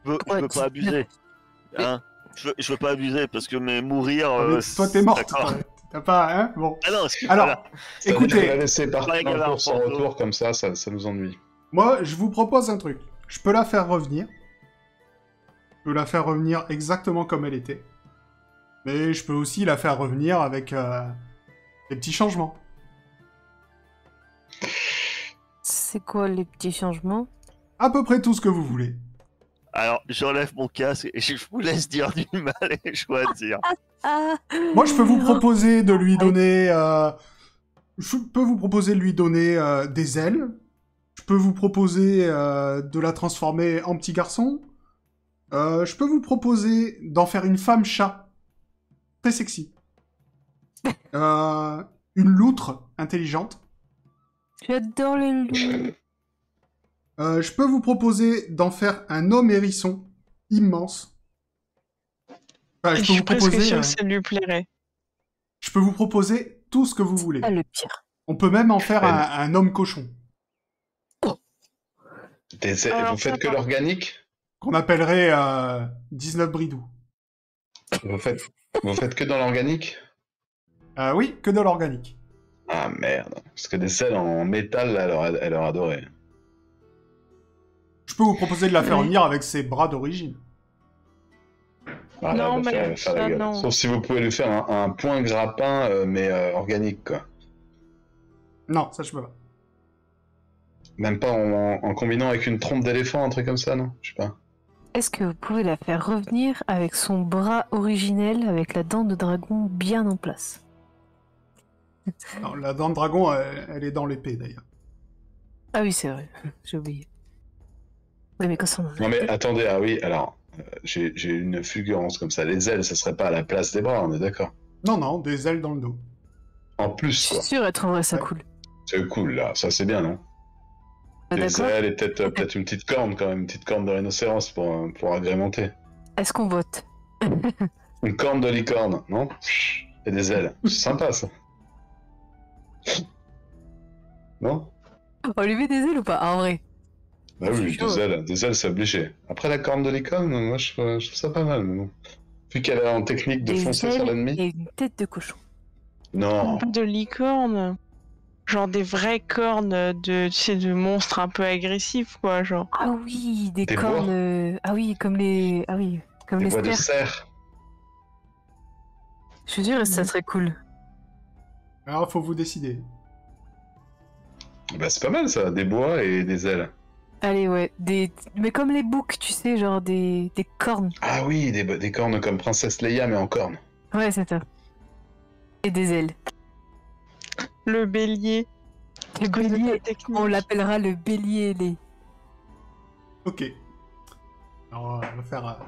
Je veux pas abuser. Hein? Je veux pas abuser parce que mourir. Mais toi, t'es morte. D'accord. T'as pas, hein? Bon. Ah non, Alors, voilà. Ça veut dire écoutez, la laisser partir Ouais, dans le Gavard, cours sans Porto. retour, comme ça nous ennuie. moi, je vous propose un truc. Je peux la faire revenir. Je peux la faire revenir exactement comme elle était. Mais je peux aussi la faire revenir avec des petits changements. C'est quoi les petits changements? À peu près tout ce que vous voulez. Alors, j'enlève mon casque et je vous laisse dire du mal et choisir. Ah. Moi, je peux vous proposer de lui donner... Je peux vous proposer de lui donner des ailes. Je peux vous proposer de la transformer en petit garçon. Je peux vous proposer d'en faire une femme chat. Très sexy. Une loutre intelligente. J'adore les loups. Je peux vous proposer d'en faire un homme hérisson immense. Enfin, Je je peux suis vous presque proposer... sûre que ça lui plairait. je peux vous proposer tout ce que vous voulez. Ah, le pire. On peut même en faire Elle- un homme cochon. Alors, Vous faites que papa. l'organique? Qu'on appellerait 19 bridou. Vous faites que dans l'organique? Oui, que de l'organique. Ah merde. Parce que des selles en métal, là, elle aurait adoré. Je peux vous proposer de la faire Oui. revenir avec ses bras d'origine. Ah, là, Non, elle va mais faire la ça, gueule. non. Sauf si vous pouvez lui faire un point grappin, mais organique, quoi. Non, ça je peux pas. Même pas en combinant avec une trompe d'éléphant, un truc comme ça, non? Je sais pas. Est-ce que vous pouvez la faire revenir avec son bras originel, avec la dent de dragon bien en place? Non, la dent de dragon, elle est dans l'épée d'ailleurs. Ah oui, c'est vrai. J'ai oublié. Oui, mais quand ça... Non mais attendez, ah oui, alors, j'ai une fulgurance comme ça. Les ailes, ça serait pas à la place des bras, on est d'accord? Non, non, des ailes dans le dos. En Je plus, suis quoi. sûre, elle trouverait ça Ouais. cool. C'est cool, là. Ça, c'est bien, non? Ah, Des d'accord. ailes et peut-être une petite corne, quand même. Une petite corne de rhinocéros pour agrémenter. Est-ce qu'on vote? Une corne de licorne, non? Et des ailes. C'est sympa, ça. Non? On lui met des ailes ou pas? Ah, en vrai. Bah oui, des ailes, c'est obligé. Après la corne de licorne, moi je trouve ça pas mal. Mais bon. Vu qu'elle est en technique de Des foncer sur ailes l'ennemi. et une tête de cochon. Non. Pas de licorne. Genre des vraies cornes de, tu sais, de monstres un peu agressifs, quoi, genre. Ah oui, des Des cornes. bois. Ah oui, comme les. Ah oui, comme Des les bois de stères. cerf. Je suis sûre, ça serait cool. Alors, faut vous décider. Bah c'est pas mal ça, des bois et des ailes. Allez, ouais. Mais comme les boucs, tu sais, genre des cornes. Ah oui, des cornes comme Princesse Leia mais en cornes. Ouais, c'est ça. Et des ailes. Le bélier. Le bélier, Technique. on l'appellera le bélier ailé. Ok. Alors, on va faire...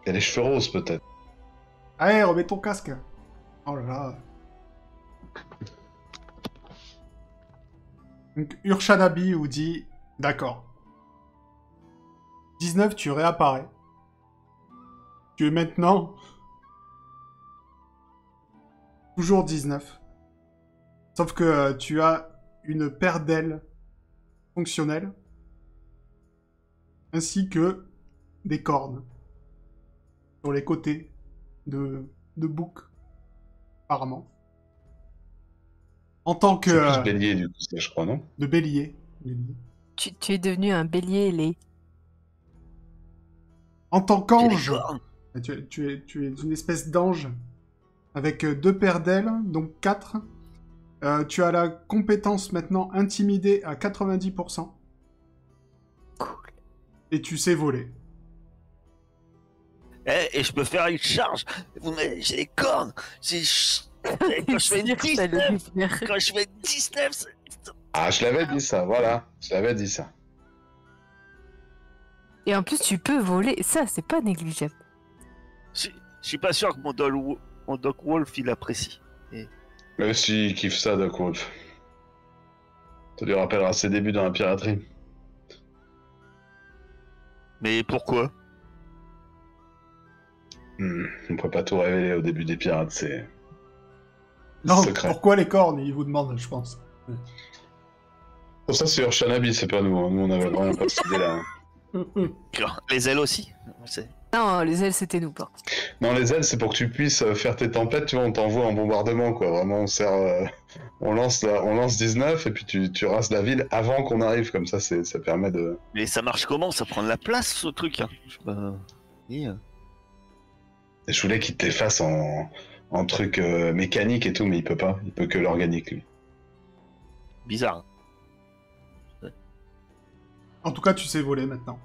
Il y a les cheveux roses peut-être. Allez, remets ton casque. Oh là là. Donc, Urshanabi vous dit... D'accord. 19, tu réapparais. Tu es maintenant... Toujours 19. Sauf que tu as une paire d'ailes fonctionnelles. Ainsi que des cornes. Sur les côtés de bouc. Apparemment. En tant que... C'est plus bélier du coup, ça, je crois, non? de bélier. Tu es devenu un bélier ailé. En tant J'ai des qu'ange, cornes. tu es une espèce d'ange avec 2 paires d'ailes, donc 4. Tu as la compétence maintenant intimidée à 90%. Cool. Et tu sais voler. Et je peux faire une charge. J'ai des cornes. Quand je fais une 19, quand je fais une 19, Ah, je l'avais dit ça, voilà. Je l'avais dit ça. Et en plus, tu peux voler. Ça, c'est pas négligeable. je suis pas sûr que mon Doc Wolf il apprécie. Lui aussi, il kiffe ça, Doc Wolf. Ça lui rappellera ses débuts dans la piraterie. Mais pourquoi? On peut pas tout révéler au début des pirates, c'est... Non, secret. pourquoi les cornes? Il vous demande, je pense. Pour ça, c'est Urshanabi, c'est pas nous. Hein. Nous, on avait vraiment pas cette idée-là. Les ailes aussi. C'est- Non, les ailes, c'était nous, pas. Non, les ailes, c'est pour que tu puisses faire tes tempêtes, tu vois, on t'envoie en bombardement, quoi. Vraiment, on sert... on lance 19, et puis tu rases la ville avant qu'on arrive, comme ça, ça permet de... Mais ça marche comment? Ça prend de la place ce truc. Hein. Je sais pas. Et je voulais qu'il te les fasse en truc mécanique et tout, mais il peut pas. Il peut que l'organique, lui. Bizarre. En tout cas, tu sais voler maintenant.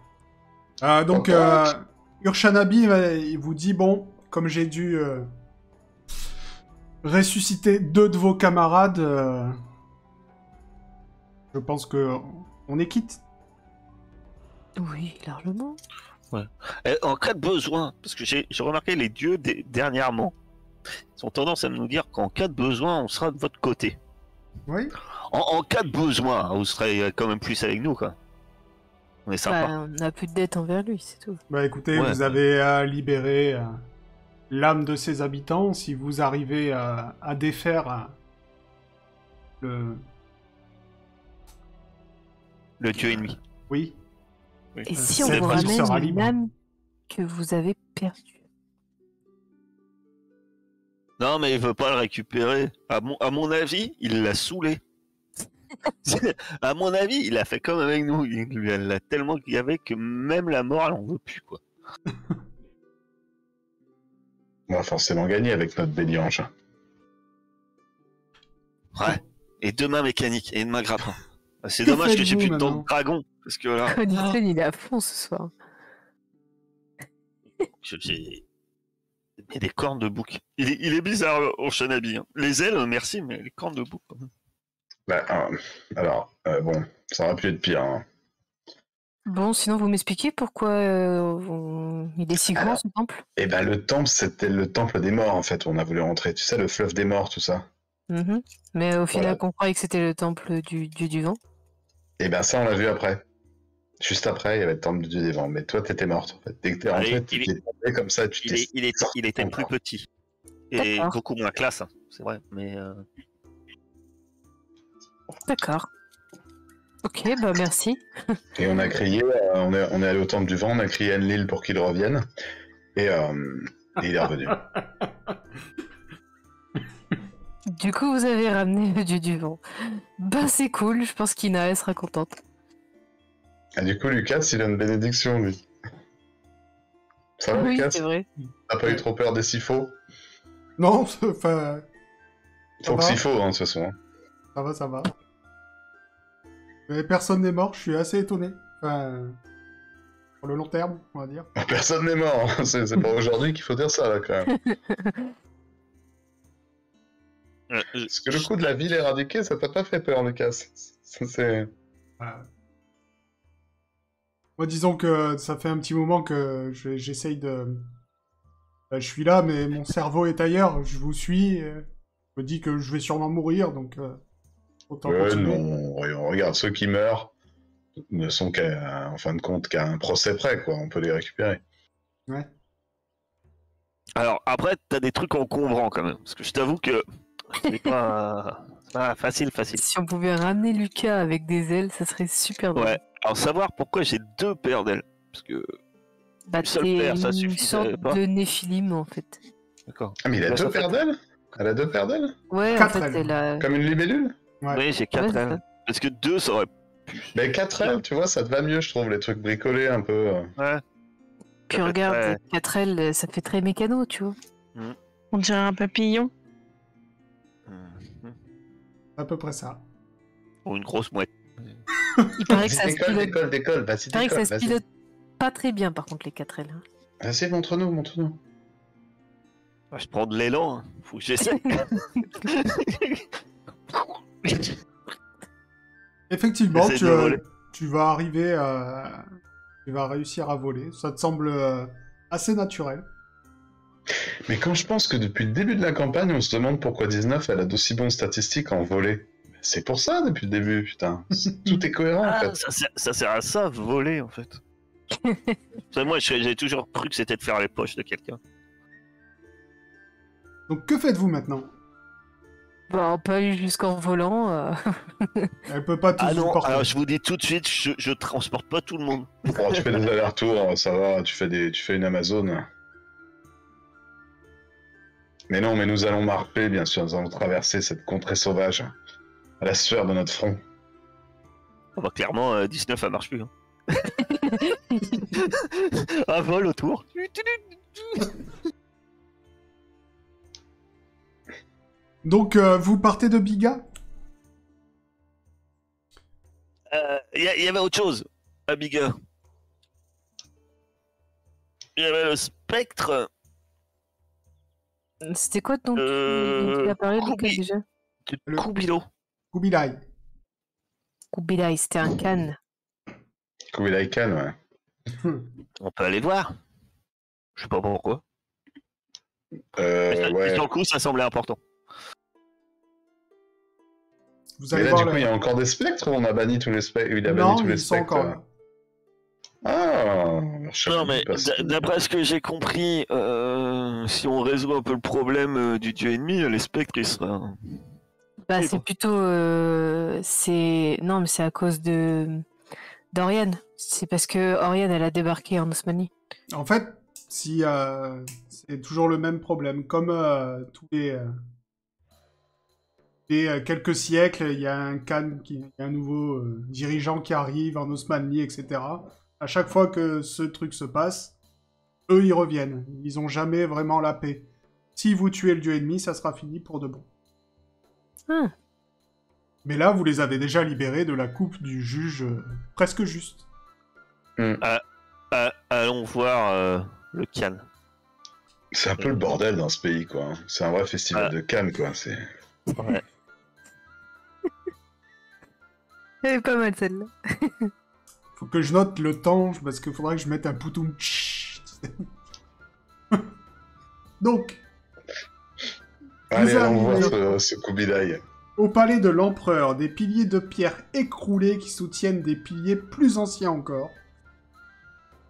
Donc, Urshanabi, il vous dit, bon, comme j'ai dû ressusciter 2 de vos camarades, je pense que on est quitte. Oui, largement. Et en cas de besoin, parce que j'ai remarqué les dieux dernièrement, ils ont tendance à nous dire qu'en cas de besoin, on sera de votre côté. Oui. En cas de besoin, vous serez quand même plus avec nous, quoi. On est sympa. Bah, on n'a plus de dette envers lui, c'est tout. Bah écoutez, Ouais. vous avez libéré l'âme de ses habitants. Si vous arrivez à défaire le... Le dieu ennemi. Oui. Et si on cette vous ville sera ramène une libre. âme que vous avez perdue? Non, mais il veut pas le récupérer. À mon avis, il l'a saoulé. À mon avis, il a fait comme avec nous. Il l'a tellement gavé que même la mort, elle en veut plus, quoi. On va forcément gagner avec notre béliange. Ouais. Et 2 mains mécaniques et une main grappin. C'est Que dommage que j'ai faites-vous plus de dents maintenant de dragon. Parce que là, Codicen, il est à fond ce soir. j'ai des cornes de bouc. Il est bizarre, Urshanabi. Hein. Les ailes, merci, mais les cornes de bouc, quand même. Bah, alors, bon, ça aurait pu être pire. Hein. Bon, sinon, vous m'expliquez pourquoi il est si grand, Alors. ce temple? Et ben, le temple, c'était le temple des morts, en fait, où on a voulu rentrer. Tu sais, le fleuve des morts, tout ça. Mhm. Mais au final, Voilà. qu'on croyait que c'était le temple du dieu du vent. Et ben, ça, on l'a vu après. Juste après, il y avait le temple du dieu des vents. Mais toi, t'étais morte, en fait. Dès que t'es rentré, tu t'es tombé comme ça, tu t'es... Il était plus petit. Et D'accord. beaucoup moins classe, hein, c'est vrai. Mais D'accord. Ok, bah merci. Et on a crié, on est allé au temple du vent, on a crié à Enlil pour qu'il revienne. Et il est revenu. Du coup, vous avez ramené le dieu du vent. Bah c'est cool, je pense qu'Ina elle sera contente. Et du coup, Lucas, il a une bénédiction, lui. Ça va, Oui, Lucas? c'est vrai. T'as pas eu trop peur des sifos? Non, enfin, Ça Faut que va. sifo, hein, de toute façon. ça va, ça va. Mais personne n'est mort, je suis assez étonné. Enfin, pour le long terme, on va dire. Personne n'est mort, hein. C'est pas aujourd'hui qu'il faut dire ça, là, quand même. Parce que le coup de la ville éradiquée, ça t'a pas fait peur, Lucas. C'est... Voilà. Moi, disons que ça fait un petit moment que j'essaye de... je suis là, mais mon cerveau est ailleurs. Je vous suis. Je me dis que je vais sûrement mourir, donc autant continuer. non, regarde, ceux qui meurent ne sont en fin de compte qu'à un procès près, quoi. On peut les récupérer. Ouais. Alors, après, t'as des trucs encombrants quand même. Parce que je t'avoue que c'est pas facile. Si on pouvait ramener Lucas avec des ailes, ça serait super drôle. Ouais. Alors, savoir pourquoi j'ai 2 paires d'ailes. Parce que. Bah, Une seule t'es paire, ça une suffisait sorte pas. de néphilim en fait. D'accord. Ah, mais il a Bah, deux ça fait- paires d'ailes? Elle a 2 paires d'ailes? Ouais, en 4 fait, ailes. elle a... Comme une libellule? Ouais. Oui, j'ai 4 Ouais, c'est ailes. ça. Parce que 2, ça aurait pu. Mais 4 ailes, tu vois, ça te va mieux, je trouve, les trucs bricolés un peu. Ouais. Puis Ça fait regarde, très- 4 ailes, ça fait très mécano, tu vois. On dirait un papillon. Mhm. À peu près ça. Ou une grosse mouette. Il paraît que ça se pilote... Décolle, vas-y, Il paraît que ça se vas-y. pilote pas très bien, par contre, les 4 ailes. Hein. Vas-y, montre-nous. Je prends de l'élan, hein. Faut que j'essaie. Effectivement, Essaye de voler. tu vas arriver à... Tu vas réussir à voler. Ça te semble assez naturel. Mais quand je pense que depuis le début de la campagne, on se demande pourquoi 19 elle a d'aussi bonnes statistiques en volée. C'est pour ça depuis le début, putain. Tout est cohérent en Ah, fait. ça sert à ça, voler en fait. Moi, j'ai toujours cru que c'était de faire les poches de quelqu'un. Donc, que faites-vous maintenant? Bah, on peut aller jusqu'en volant. Elle peut pas tout Ah non, supporter. alors je vous dis tout de suite, je transporte pas tout le monde. Bon, tu fais des allers-retours, ça va, tu fais une Amazon. Mais non, mais nous allons marcher, bien sûr, nous allons traverser cette contrée sauvage à la sueur de notre front. Ah bah, clairement, 19 ça marche plus. Hein. Un vol autour. Donc, vous partez de Biga? Il y avait autre chose, Abiga. Il y avait le spectre C'était quoi dont Euh, tu as parlé, Koubi. Lucas, déjà? de Le- Koubilo. Kubilai. Kubilai, c'était un canne. Kubilai Khan, ouais. On peut aller le voir. Je sais pas pourquoi. Mais Ouais. sur le coup, ça semblait important. Vous Mais allez là, voir du coup, il y a encore des spectres ou on a banni tous les spectres? Il a banni Non, tous les ils sont spectres. encore là. Ah, je sais Non, pas mais parce que- d'après ce que j'ai compris, si on résout un peu le problème du dieu ennemi, les spectres, ils seraient... Bah, Oui, c'est bon. plutôt... Non, mais c'est à cause d'Oriane. C'est parce que Oriane, elle a débarqué en Osmanie. En fait, si c'est toujours le même problème. Comme tous les quelques siècles, il y a un Khan, il y a un nouveau dirigeant qui arrive en Osmanie, etc. À chaque fois que ce truc se passe, eux, ils reviennent. Ils ont jamais vraiment la paix. Si vous tuez le dieu ennemi, ça sera fini pour de bon. Ah, Mais là, vous les avez déjà libérés de la coupe du juge presque juste. Allons voir le Khan. C'est un peu le bordel dans ce pays, quoi. C'est un vrai festival de Cannes, quoi. C'est... Ouais. elle est pas mal celle-là. Faut que je note le temps, parce qu'il faudrait que je mette un poutoum. Donc, Allez, Vous on arrivez. voit ce Kubilai. au palais de l'empereur, des piliers de pierre écroulés qui soutiennent des piliers plus anciens encore.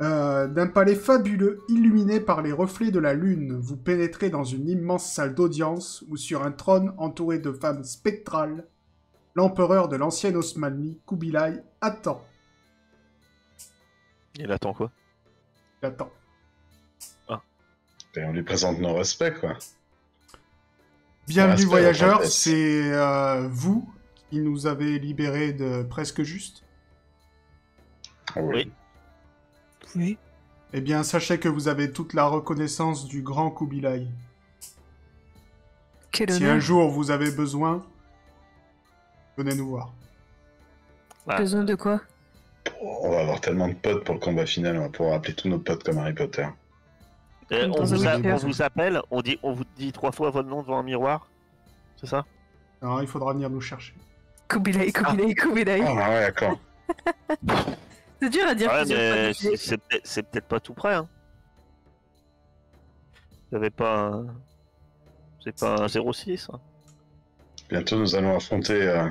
D'un palais fabuleux, illuminé par les reflets de la lune, vous pénétrez dans une immense salle d'audience où sur un trône entouré de femmes spectrales, l'empereur de l'ancienne Osmanie, Kubilai, attend. Il attend quoi? Il attend. Et on lui présente nos respects, quoi. Bienvenue Respect, voyageurs, Votre Altesse. c'est vous qui nous avez libérés de Presque Juste. Oui. Oui. Eh bien, sachez que vous avez toute la reconnaissance du grand Kubilai. Quel Si honneur. un jour vous avez besoin, venez nous voir. Ah, Besoin de quoi? On va avoir tellement de potes pour le combat final, on va pouvoir appeler tous nos potes comme Harry Potter. Comme on, dans vous The a- Witcher. on vous appelle, on vous dit 3 fois votre nom devant un miroir. C'est ça? Alors, il faudra venir nous chercher. Kubilai, Kubilai, Kubilai. Ah, ouais, d'accord. C'est dur à dire Ouais, plusieurs fois mais d'affilée. c'est peut-être pas tout près. Hein. Vous avez pas un... C'est pas un 06 hein. Bientôt, nous allons affronter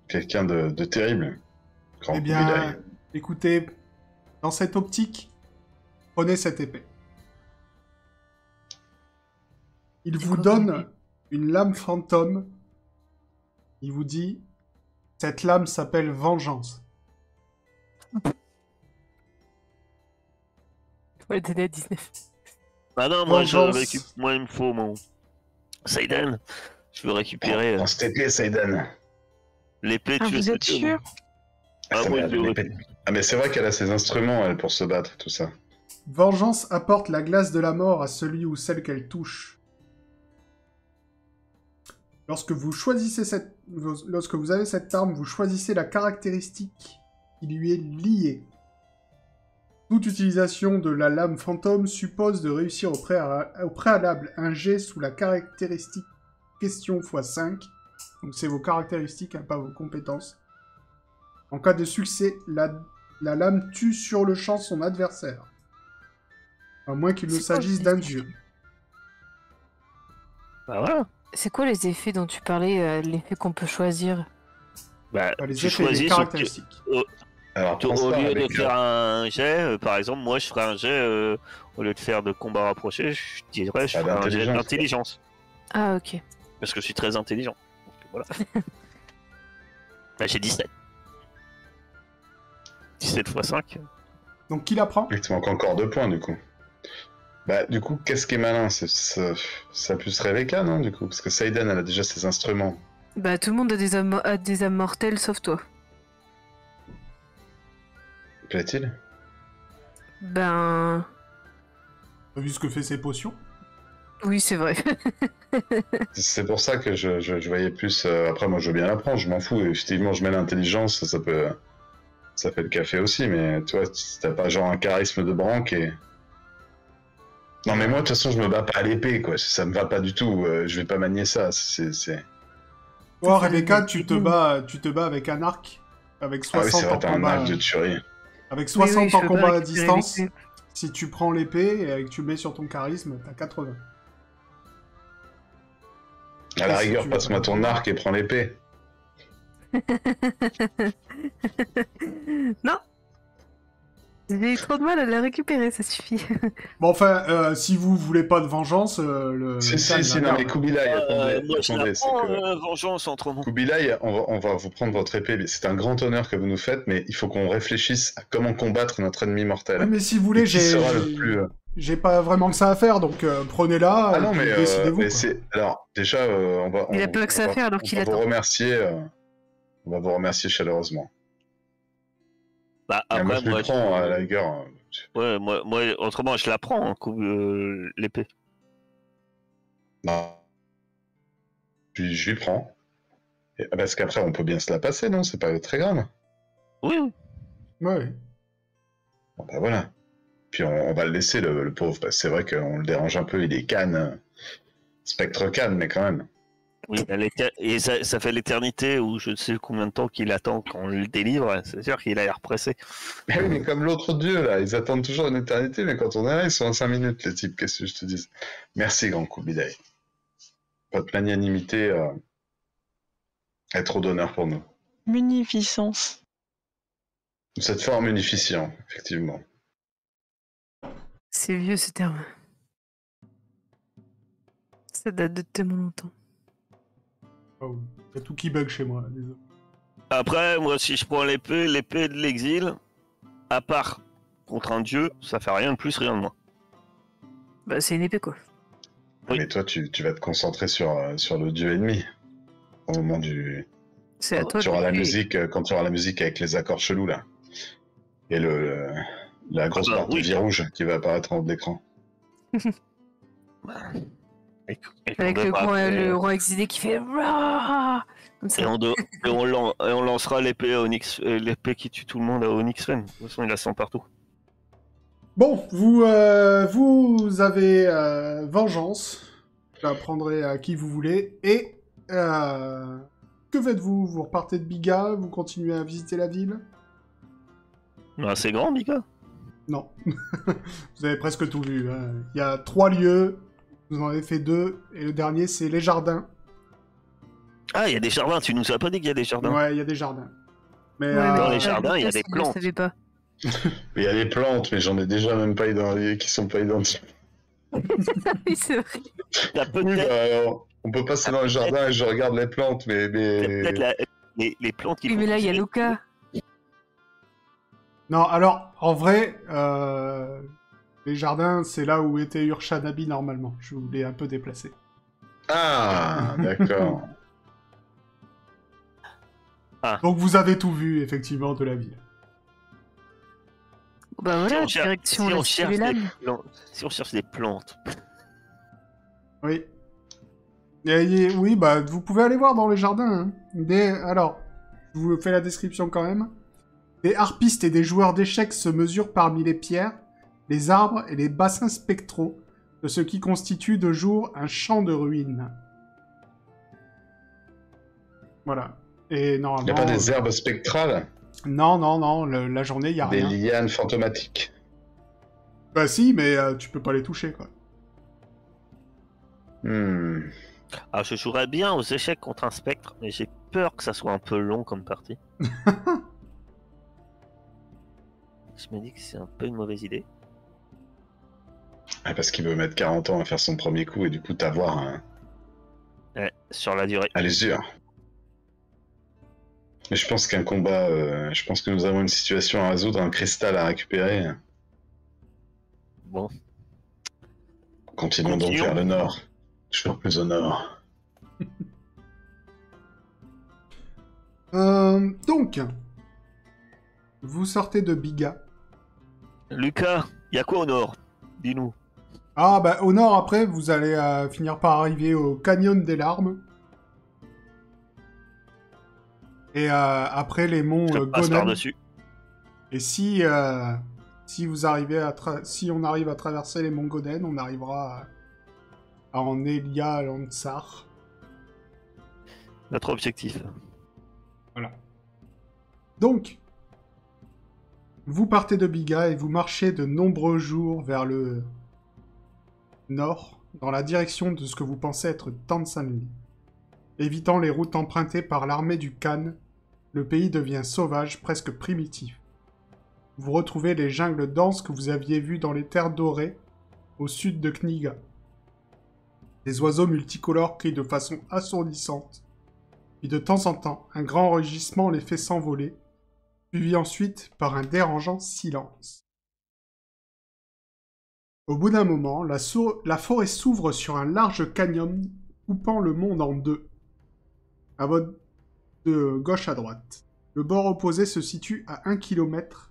quelqu'un de terrible. Grand Eh Kubilai. bien, écoutez, dans cette optique, prenez cette épée. Il C'est vous quoi donne comme épée une lame fantôme. Il vous dit, cette lame s'appelle Vengeance. Ouais, t'es né à 19. Ah non, Vengeance. moi il me faut mon... Seiden. Je veux récupérer Prends cette épée, Saïdan. l'épée Ah, tu vous sais, êtes sûr? Ah, Ça moi, m'a- je veux l'épée. Ah, mais c'est vrai qu'elle a ses instruments, elle, pour se battre, tout ça. Vengeance apporte la glace de la mort à celui ou celle qu'elle touche. Lorsque vous avez cette arme, vous choisissez la caractéristique qui lui est liée. Toute utilisation de la lame fantôme suppose de réussir au préalable un jet sous la caractéristique question x5. Donc c'est vos caractéristiques, hein, pas vos compétences. En cas de succès, la lame tue sur le champ son adversaire. À moins qu'il ne C'est quoi s'agisse le d'un test? dieu. Bah voilà. C'est quoi les effets dont tu parlais, l'effet qu'on peut choisir? Bah, Enfin, les tu effets, les choisis caractéristiques. Alors, prends au ça lieu de avec, faire un jet, par exemple, moi je ferais un jet, au lieu de faire de combat rapproché, je dirais je Ah, ferais un jet d'intelligence. d'intelligence. Ah, ok. Parce que je suis très intelligent. Donc, voilà. Bah, j'ai 17. 17 x 5. Donc qui la prend? Il te manque encore 2 points, du coup. Bah, du coup, qu'est-ce qui est malin? Ça peut se Rebecca, non, du coup? Parce que Saïdan, elle a déjà ses instruments. Bah, tout le monde a des âmes mortelles sauf toi. Plaît-il? Ben. T'as vu ce que fait ses potions? Oui, c'est vrai. C'est pour ça que je voyais plus... Après, moi, je veux bien l'apprendre, je m'en fous. Et effectivement, je mets l'intelligence, ça peut... Ça fait le café aussi, mais tu vois, si t'as pas genre un charisme de branque et... Non, mais moi, de toute façon, je me bats pas à l'épée, quoi. Ça me va pas du tout. Je vais pas manier ça. Toi, Ça, Rebecca, c'est tu te bats avec un arc. Avec Ah oui, 60 c'est vrai, en t'as un combat. arc de tuerie. Avec Oui, 60 je en peux combat pas à récupérer distance, l'épée. si tu prends l'épée et que tu mets sur ton charisme, t'as 80. À la Et si rigueur, tu veux passe-moi pas ton le arc et prends l'épée. Non! J'ai eu trop de mal à la récupérer, ça suffit. Bon, enfin, si vous voulez pas de vengeance, le Si, Khan, si, la non, garde. mais Kubilai, attendez, moi je la attendez, c'est prends, que... vengeance entre nous. Kubilai, on va vous prendre votre épée, mais c'est un grand honneur que vous nous faites, mais il faut qu'on réfléchisse à comment combattre notre ennemi mortel. Oui, mais si vous voulez, Et qui sera le plus... j'ai pas vraiment que ça à faire, donc prenez-la Ah et non, puis mais, décidez-vous. mais quoi. c'est... Alors, déjà, Il a pas que ça à faire alors qu'il on va vous attend. remercier, on va vous remercier chaleureusement. Bah, Mais après, moi, je moi, le prends, à la rigueur. ouais, moi, autrement, je la prends, hein, l'épée. Non. Puis je lui prends. Parce qu'après, on peut bien se la passer, non? C'est pas très grave. Oui, oui. Ouais. Bon, bah voilà. Puis on va le laisser, le pauvre, parce que c'est vrai qu'on le dérange un peu, il est canne. Spectre canne, mais quand même. Oui, et ça fait l'éternité ou je ne sais combien de temps qu'il attend qu'on le délivre. C'est sûr qu'il a l'air pressé. Mais oui, mais comme l'autre dieu, là, ils attendent toujours une éternité, mais quand on est là, ils sont à 5 minutes, les types, qu'est-ce que je te dis? Merci, grand Kubilai. Votre magnanimité est trop d'honneur pour nous. Munificence. Vous êtes fort munificient, effectivement. C'est vieux ce terme. Ça date de tellement longtemps. Oh, y a tout qui bug chez moi, désolé. Après, moi, si je prends l'épée de l'exil, à part contre un dieu, ça fait rien de plus, rien de moins. Bah, c'est une épée, quoi. Oui. Mais toi, tu vas te concentrer sur le dieu ennemi. Au moment du... C'est à Quand toi tu auras de la tuer. musique, quand tu auras la musique avec les accords chelous, là. Et la grosse barre de oui. vie rouge qui va apparaître en haut de l'écran. Et Avec le roi exilé qui fait Rah comme ça. Et on lancera l'épée Onyx, l'épée qui tue tout le monde à Onyx Fen. De toute façon, il la sent partout. Bon, vous avez vengeance. Je la prendrai à qui vous voulez. Et que faites-vous? Vous repartez de Biga? Vous continuez à visiter la ville? Ah, c'est grand, Mika. Non. Vous avez presque tout vu. Hein. Il y a 3 lieux. Vous en avez fait 2. Et le dernier, c'est les jardins. Ah, il y a des jardins. Tu nous as pas dit qu'il y a des jardins. Ouais, il y a des jardins. Mais, Ouais, mais dans les jardins, il y a des je le plantes. savais pas. Il y a des plantes, mais j'en ai déjà même pas qui sont pas identiques. Oui, c'est vrai. T'as Oui, peut-être bah, alors, on peut passer dans le jardin et je regarde les plantes, mais... les plantes qui Oui, font mais là, il y a pousser. Luca. Non, alors, en vrai, les jardins, c'est là où était Urshanabi normalement. Je voulais un peu déplacer. Ah, d'accord. Donc vous avez tout vu, effectivement, de la ville. Bah voilà, Si direction la cherche Civélane. si on cherche des plantes. Oui. Oui, bah, vous pouvez aller voir dans les jardins. Hein. Alors, je vous fais la description quand même. Des harpistes et des joueurs d'échecs se mesurent parmi les pierres, les arbres et les bassins spectraux de ce qui constitue de jour un champ de ruines. Voilà. Et Il normalement... n'y a pas des herbes spectrales? Non, la journée, il n'y a Des rien. lianes fantomatiques? Bah si, mais tu peux pas les toucher, quoi. Ah, je jouerais bien aux échecs contre un spectre, mais j'ai peur que ça soit un peu long comme partie. Je me dis que c'est un peu une mauvaise idée. Ah, parce qu'il veut mettre 40 ans à faire son premier coup et du coup t'avoir un... Ouais, sur la durée. à l'usure. Mais je pense qu'un combat... je pense que nous avons une situation à résoudre, un cristal à récupérer. Bon. Continuons donc vers le nord. Toujours plus au nord. Donc, vous sortez de Biga. Lucas, y a quoi au nord? Dis-nous. Ah, bah, au nord, après, vous allez finir par arriver au Canyon des Larmes. Et après, les monts Je passe Gonen. par-dessus. Et si vous arrivez si on arrive à traverser les monts Gonen, on arrivera à en Elia Lansar. Notre objectif. Voilà. Donc, vous partez de Biga et vous marchez de nombreux jours vers le nord, dans la direction de ce que vous pensez être Tansanli. Évitant les routes empruntées par l'armée du Khan, le pays devient sauvage, presque primitif. Vous retrouvez les jungles denses que vous aviez vues dans les terres dorées, au sud de Kniga. Des oiseaux multicolores crient de façon assourdissante, puis de temps en temps, un grand rugissement les fait s'envoler, suivi ensuite par un dérangeant silence. Au bout d'un moment, la forêt s'ouvre sur un large canyon coupant le monde en deux, à votre de gauche à droite. Le bord opposé se situe à 1 km,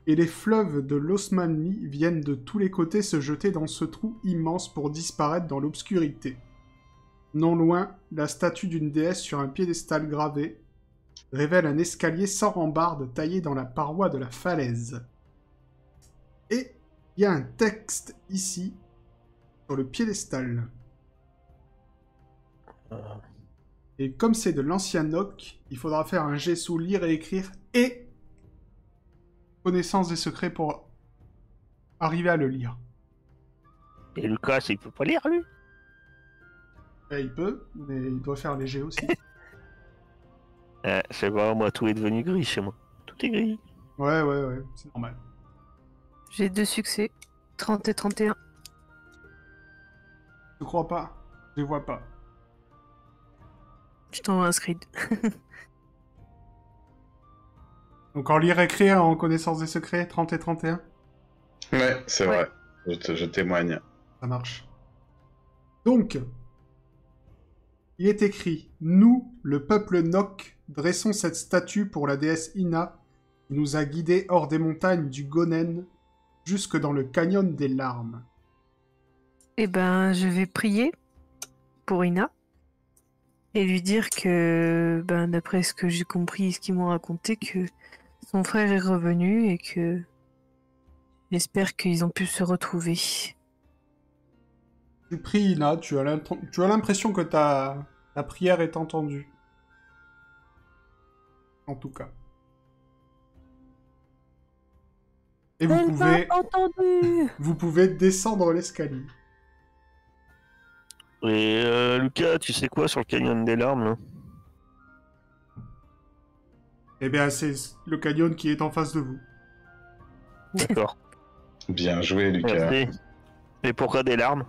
et les fleuves de l'Osmanli viennent de tous les côtés se jeter dans ce trou immense pour disparaître dans l'obscurité. Non loin, la statue d'une déesse sur un piédestal gravé révèle un escalier sans rambarde taillé dans la paroi de la falaise. Et il y a un texte ici, sur le piédestal. Et comme c'est de l'ancien Noc, il faudra faire un jet sous lire et écrire et connaissance des secrets pour arriver à le lire. Et Lucas, il peut pas lire, lui? Et il peut, mais il doit faire les jets aussi. Je sais pas, moi, tout est devenu gris chez moi. Tout est gris. Ouais, c'est normal. J'ai 2 succès, 30 et 31. Je crois pas. Je les vois pas. Je t'envoie un screen. Donc en lire écrire, en connaissance des secrets, 30 et 31. Ouais, c'est vrai. Je témoigne. Ça marche. Donc, il est écrit « Nous, le peuple Nok, dressons cette statue pour la déesse Ina, qui nous a guidés hors des montagnes du Gonen, jusque dans le canyon des larmes. » Eh ben, je vais prier pour Ina et lui dire que, d'après ce que j'ai compris, ce qu'ils m'ont raconté, que son frère est revenu et que j'espère qu'ils ont pu se retrouver. Tu pries Ina, tu as l'impression que ta prière est entendue. En tout cas. Et vous pouvez descendre l'escalier. Et Lucas, tu sais quoi sur le canyon des larmes là? Eh bien, c'est le canyon qui est en face de vous. D'accord. Bien joué, Lucas. Merci. Et pourquoi des larmes?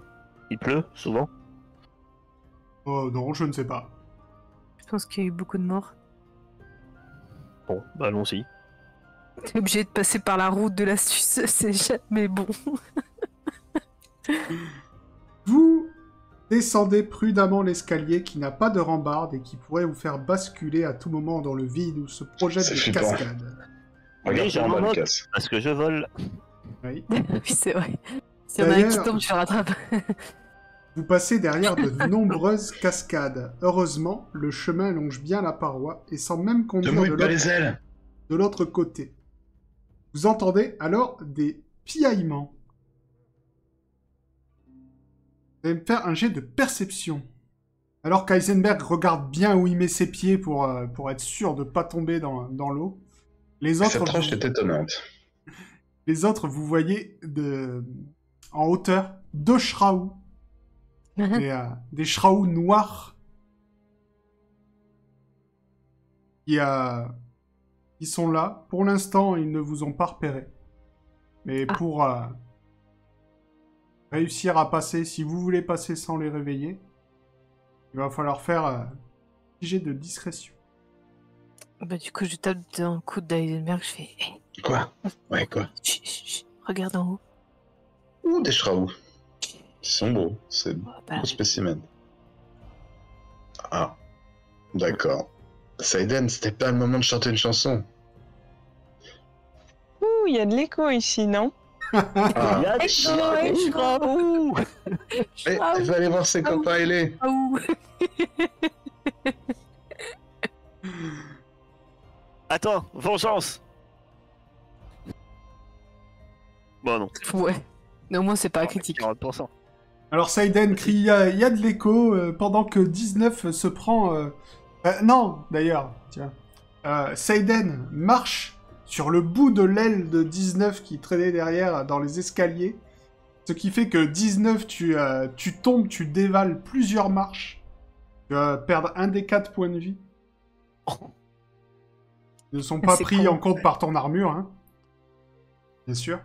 Il pleut souvent? Oh non, je ne sais pas. Je pense qu'il y a eu beaucoup de morts. Bon, bah allons-y. T'es obligé de passer par la route de l'astuce, c'est jamais bon. Vous descendez prudemment l'escalier qui n'a pas de rambarde et qui pourrait vous faire basculer à tout moment dans le vide où se projette C'est des flippant. cascades. Regarde je en bas, m'en moque. Lucas. Parce que je vole. Oui. Oui, c'est vrai. S'il y en a un qui D'ailleurs- tombe, je le rattrape. Vous passez derrière de nombreuses cascades. Heureusement, le chemin longe bien la paroi et semble même Ne conduire mouille pas les ailes. de l'autre côté. Vous entendez alors des piaillements. Vous allez me faire un jet de perception. Alors qu'Eisenberg regarde bien où il met ses pieds pour être sûr de ne pas tomber dans l'eau. Les autres, Cette tranche est étonnante. vous voyez en hauteur 2 Shraou. Des Shraou noirs qui sont là. Pour l'instant, ils ne vous ont pas repéré. Mais pour réussir à passer, si vous voulez passer sans les réveiller, il va falloir faire un petit jet de discrétion. Du coup, je tape dans le coude d'Eisenberg, je fais hey, Quoi? Ouais, quoi? chut, chut, chut, regarde en haut. Ouh, des Shraou. Ils sont beaux. C'est Oh, beau spécimen. Ah. D'accord. Saiden, c'était pas le moment de chanter une chanson. Ouh, il y a de l'écho ici, non? Ah. Il y a des Shraou. Eh, il va aller voir ses copains ailés. Ah ouh. Attends, vengeance. Bon non. Ouais. Mais au moins, c'est pas critique. 40%. Alors Saiden crie, il y a de l'écho, pendant que 19 se prend... non, d'ailleurs, tiens. Saiden marche sur le bout de l'aile de 19 qui traînait derrière dans les escaliers. Ce qui fait que 19, tu tombes, tu dévales plusieurs marches. Tu vas perdre 1 des 4 points de vie. Ils ne sont pas C'est pris con. en compte par ton armure, hein. Bien sûr.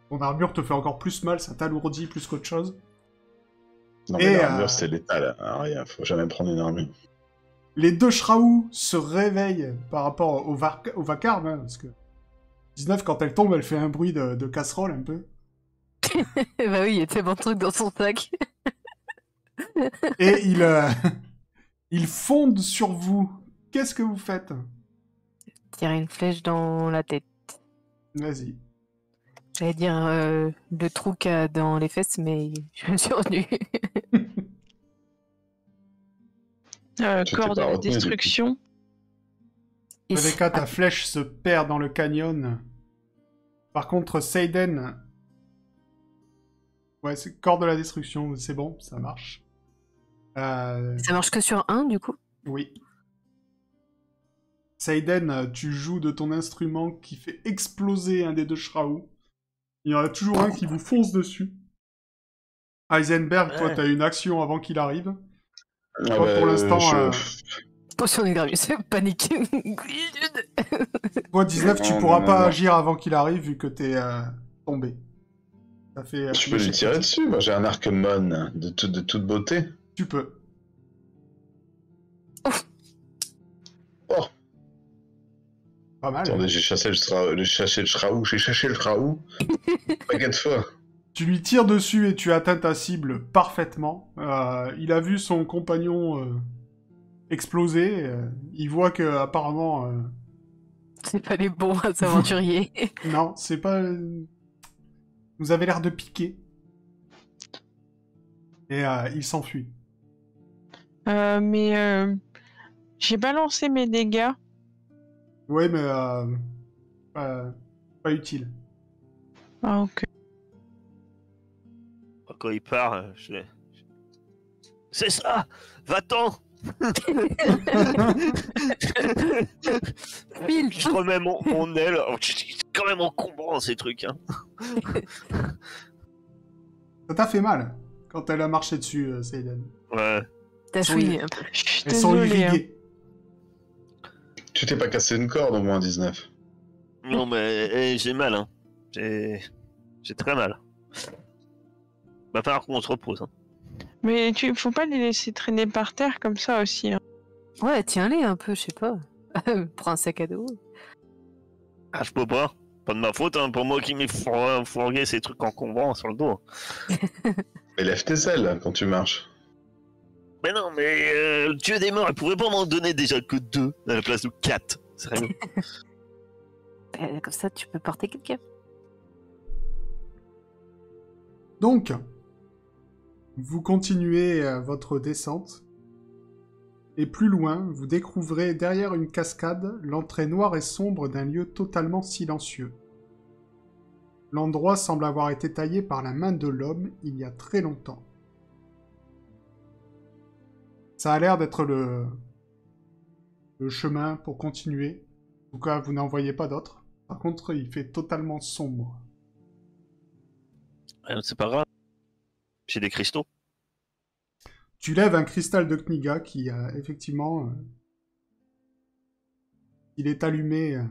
Ton armure te fait encore plus mal, ça t'alourdit plus qu'autre chose. Non, Et, mais l'armure, c'est létal. Ah, rien, faut jamais prendre une armure. Les 2 Shraou se réveillent par rapport au vacarme, hein, parce que 19, quand elle tombe, elle fait un bruit de casserole un peu. Bah oui, il y a tellement de trucs dans son sac. Et ils fondent sur vous. Qu'est-ce que vous faites? Tirer une flèche dans la tête. Vas-y. J'allais dire le trou qu'il y a dans les fesses, mais je me suis retenue. Tu Corps t'es de pas la retenu, du coup. destruction. Rebecca, ta flèche se perd dans le canyon. Par contre, Seiden... Ouais, c'est corps de la destruction, c'est bon, ça marche. Ça marche que sur un, du coup. Oui. Seiden, tu joues de ton instrument qui fait exploser un des 2 Shraou. Il y en a toujours un qui vous fonce dessus. Heisenberg, toi, Ouais. t'as une action avant qu'il arrive. Ah Toi, bah, pour l'instant, Potion de Gravius, panique. toi, 19, tu Non, pourras non, pas non. agir avant qu'il arrive vu que t'es tombé. Ça fait, Je peux lui l'échec tirer critique. dessus. Moi, j'ai un Archemon de toute beauté. Tu peux. Oh, Pas mal. attendez, j'ai chassé le Shraou. Paquet de fois. Tu lui tires dessus et tu atteins ta cible parfaitement. Il a vu son compagnon exploser. Il voit que apparemment, C'est pas les bons aventuriers. non, c'est pas. Vous avez l'air de piquer. Et il s'enfuit. Mais j'ai balancé mes dégâts. Ouais, mais pas utile. Ah, ok. Quand il part, c'est ça! Va-t'en! Phil, Je remets mon aile. Oh, c'est quand même encombrant ces trucs. Hein. Ça t'a fait mal quand elle a marché dessus, Seiden. Ouais. t'as fouillé. Je suis Elles sont désolée. Hein. irriguées. Tu t'es pas cassé une corde au moins 19. Non mais j'ai mal. Hein. J'ai très mal. Va falloir qu'on se repose. Hein. Mais faut pas les laisser traîner par terre comme ça aussi. Hein. Ouais, tiens-les un peu, je sais pas. Prends un sac à dos. Ah, je peux pas. Pas de ma faute, hein. Pour moi qui m'ai fourgué ces trucs encombrants sur le dos. Mais lève tes ailes quand tu marches. Mais non, mais le dieu des morts, il pouvait pas m'en donner déjà que 2 à la place de 4. Sérieux. Comme ça, tu peux porter quelqu'un. Donc, vous continuez votre descente. Et plus loin, vous découvrez derrière une cascade l'entrée noire et sombre d'un lieu totalement silencieux. L'endroit semble avoir été taillé par la main de l'homme il y a très longtemps. Ça a l'air d'être le chemin pour continuer. En tout cas, vous n'en voyez pas d'autres. Par contre, il fait totalement sombre. C'est pas grave. J'ai des cristaux. Tu lèves un cristal de Kniga qui, effectivement, il est allumé.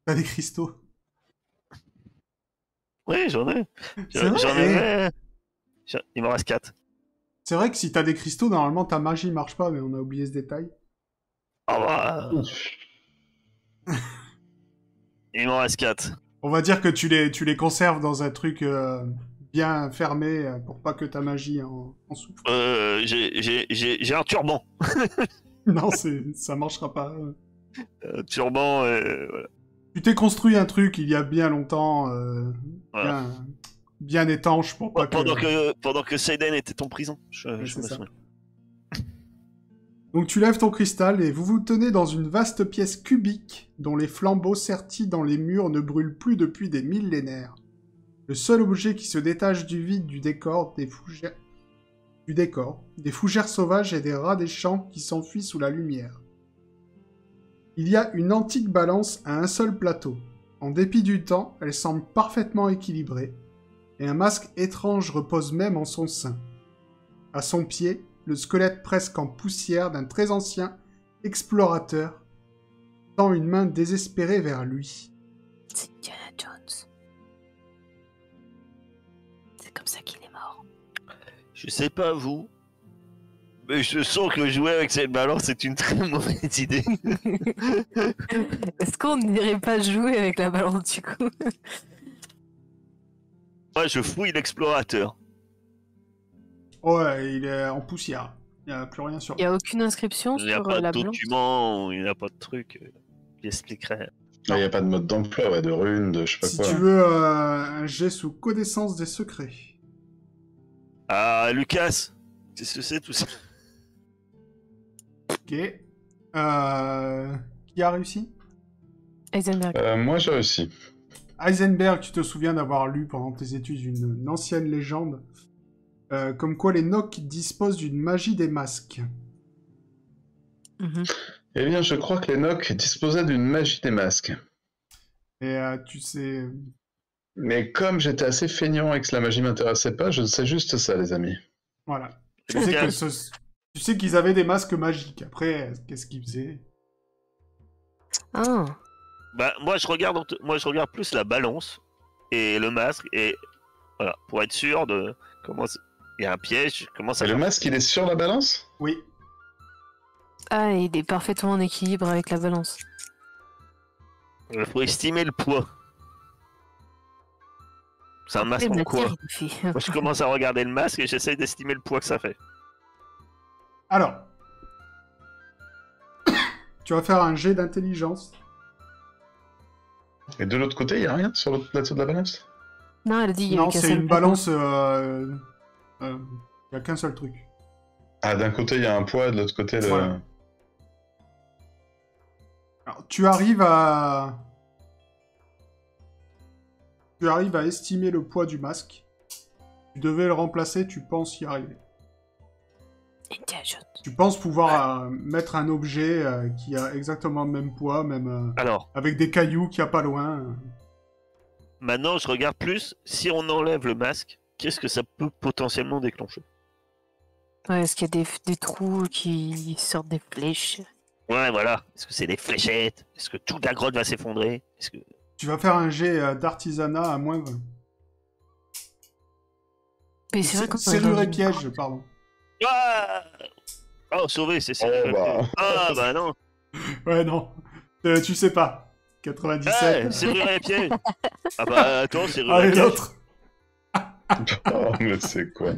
T'as des cristaux. Oui, j'en ai. C'est vrai, J'en avais. Il m'en reste 4. C'est vrai que si t'as des cristaux, normalement ta magie marche pas, mais on a oublié ce détail. Oh bah. Il m'en reste 4. On va dire que tu les conserves dans un truc bien fermé pour pas que ta magie en souffre. J'ai un turban. Non, ça marchera pas. Turban, voilà. Tu t'es construit un truc il y a bien longtemps, Voilà. bien étanche pour pas Pendant que Seiden était en prison. Je Ouais, me c'est ça. souviens. Donc tu lèves ton cristal et vous vous tenez dans une vaste pièce cubique dont les flambeaux sertis dans les murs ne brûlent plus depuis des millénaires. Le seul objet qui se détache du vide du décor, des fougères sauvages et des rats des champs qui s'enfuient sous la lumière. Il y a une antique balance à un seul plateau. En dépit du temps, elle semble parfaitement équilibrée, et un masque étrange repose même en son sein. À son pied, le squelette presque en poussière d'un très ancien explorateur tend une main désespérée vers lui. C'est Indiana Jones. C'est comme ça qu'il est mort. Je sais pas vous, mais je sens que jouer avec cette balance c'est une très mauvaise idée. Est-ce qu'on n'irait pas jouer avec la balance du coup? Moi je fouille l'explorateur. Ouais, il est en poussière. Il n'y a plus rien sur Il n'y a aucune inscription Il n'y a sur pas la de balance. document, il n'y a pas de truc qui expliquerait. Il n'y a pas de mode d'emploi, ouais, de runes, de je sais pas Si quoi. tu veux un jet sous connaissance des secrets. Ah Lucas, qu'est-ce que c'est tout ça? Ok. Qui a réussi? Heisenberg. Moi j'ai réussi. Heisenberg, tu te souviens d'avoir lu pendant tes études une ancienne légende comme quoi les Nocs disposent d'une magie des masques. Mhm. Eh bien, je crois que les Nocs disposaient d'une magie des masques. Et tu sais... Mais comme j'étais assez feignant et que la magie m'intéressait pas, je sais juste ça, les amis. Voilà. Tu Lucas. sais qu'ils avaient des masques magiques. Après, qu'est-ce qu'ils faisaient? Ah, Bah moi je regarde plus la balance et le masque et voilà pour être sûr de comment il y a un piège, comment ça Et le marche. masque, il est sur la balance? Oui. Ah, il est parfaitement en équilibre avec la balance. Il faut estimer le poids. C'est un masque Et en matière, quoi? il fait. Moi, je commence à regarder le masque et j'essaye d'estimer le poids que ça fait. Alors, tu vas faire un jet d'intelligence. Et de l'autre côté, il n'y a rien sur l'autre plateau de la balance? Non, elle a dit il y Non, avait qu'un c'est seul une balance. balance. Il n'y a qu'un seul truc. Ah, d'un côté, il y a un poids, de l'autre côté, le... Voilà. Alors, tu arrives à estimer le poids du masque. Tu devais le remplacer, tu penses y arriver. Intelligent. Tu penses pouvoir mettre un objet qui a exactement le même poids, même Alors, avec des cailloux qu'il n'y a pas loin. maintenant, je regarde plus. Si on enlève le masque, qu'est-ce que ça peut potentiellement déclencher? Ouais, est-ce qu'il y a des trous qui sortent des flèches? Ouais, voilà. Est-ce que c'est des fléchettes? Est-ce que toute la grotte va s'effondrer? Est-ce que... Tu vas faire un jet d'artisanat à moins 20. Mais c'est vrai qu'on est dans Serrure et une piège, grotte. pardon. Ah oh, sauvé, c'est ça. Oh, bah. Ah, bah non. Ouais, non. Tu sais pas. 97. Ouais, serrure et piège. Ah bah attends, serrure et Allez, piège. l'autre. Oh, mais c'est quoi?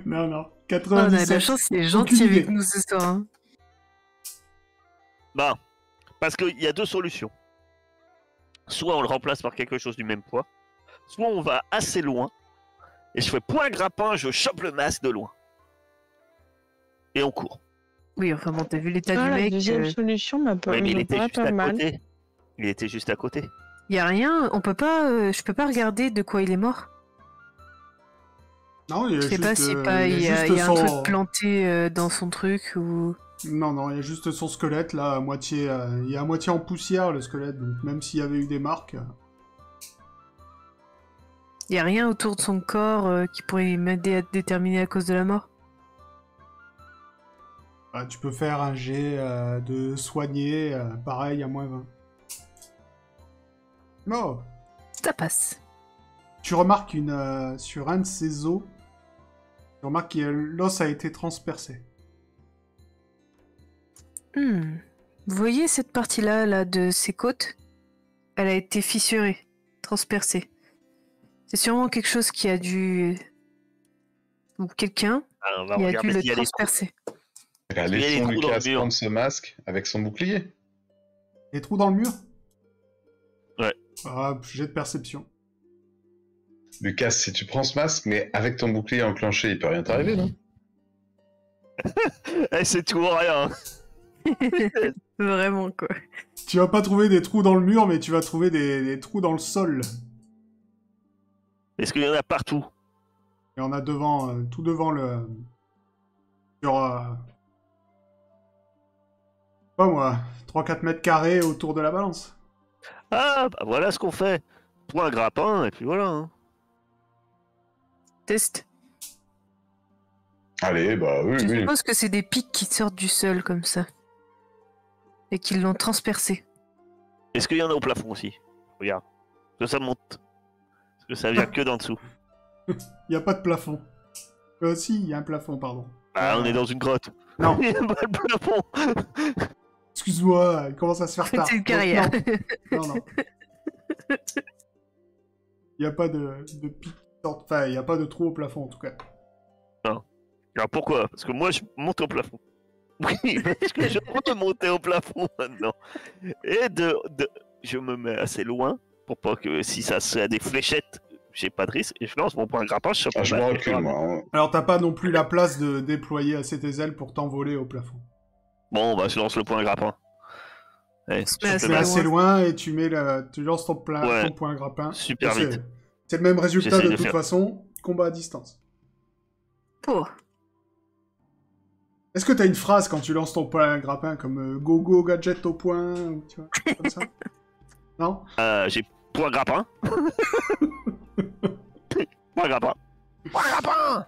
Non, non. Oh, on a de la 97. chance, il est Aucune gentil avec idée. nous ce soir. Hein. Bah, parce qu'il y a deux solutions. Soit on le remplace par quelque chose du même poids, soit on va assez loin, et je fais point grappin, je chope le masque de loin. Et on court. Oui, enfin bon, t'as vu l'état du Ah, la mec. deuxième solution Ouais, mais il me était paraît juste pas à mal. côté. Il était juste à côté. Y a rien, on peut pas. Je peux pas regarder de quoi il est mort. Non, il y a Je sais juste, pas si il pas il y a, juste y a un son... truc planté dans son truc ou. Non, non, il y a juste son squelette, là, à moitié... il est à moitié en poussière, le squelette, donc même s'il y avait eu des marques... Y a rien autour de son corps qui pourrait m'aider à déterminer la cause de la mort. bah, tu peux faire un jet de soigner, pareil, à moins 20. Non. Ça passe. Tu remarques sur un de ses os, tu remarques que l'os a été transpercé. Vous voyez cette partie-là là, de ses côtes? Elle a été fissurée, transpercée. C'est sûrement quelque chose qui a dû... Ou quelqu'un Alors, on va qui a dû regarder le s'il y a des trous. transpercer. Eh ben, Il y a des laissons trous dans le Lucas mur. prendre ce masque avec son bouclier. Des trous dans le mur? Ouais. Ah, jet de perception. Lucas, si tu prends ce masque, mais avec ton bouclier enclenché, il peut rien t'arriver, non? Eh, c'est tout ou rien. Vraiment, quoi. Tu vas pas trouver des trous dans le mur, mais tu vas trouver des trous dans le sol. Est-ce qu'il y en a partout? Et on a devant, tout devant le... Sur... pas moi, 3-4 mètres carrés autour de la balance. Ah, bah voilà ce qu'on fait. Point grappin, et puis voilà. Hein. Test. Allez, bah oui, Je oui. suppose que c'est des pics qui sortent du sol comme ça. Et qu'ils l'ont transpercé. Est-ce qu'il y en a au plafond aussi? Regarde. Que ça monte. Parce que ça vient que d'en dessous. Il n'y a pas de plafond. Si, il y a un plafond, pardon. Ah, on est dans une grotte. Non, Il y a pas de plafond. excuse-moi, il commence à se faire tard. C'est une carrière. Non, non. Il n'y a pas de pic qui sortent. Enfin, il n'y a pas de trou au plafond, en tout cas. Alors pourquoi? Parce que moi, je monte au plafond. Oui, parce que je peux monter au plafond maintenant. Et je me mets assez loin pour pas que si ça se a des fléchettes, j'ai pas de risque. Et je lance mon point grappin, je chope Ah, le je me masque et recule, je moi. ramène. Hein. Alors, t'as pas non plus la place de déployer assez tes ailes pour t'envoler au plafond. Bon, bah je lance le point grappin. Allez, se je met chope Tu le mets masque. assez loin et tu lances ton, Ouais. ton point grappin. Super C'est- vite. C'est le même résultat J'essaye de de toute faire. façon. Combat à distance. Oh. Est-ce que t'as une phrase quand tu lances ton point grappin comme go go gadget au point ou tu vois, comme ça? Non? J'ai point grappin. Point grappin. Point grappin.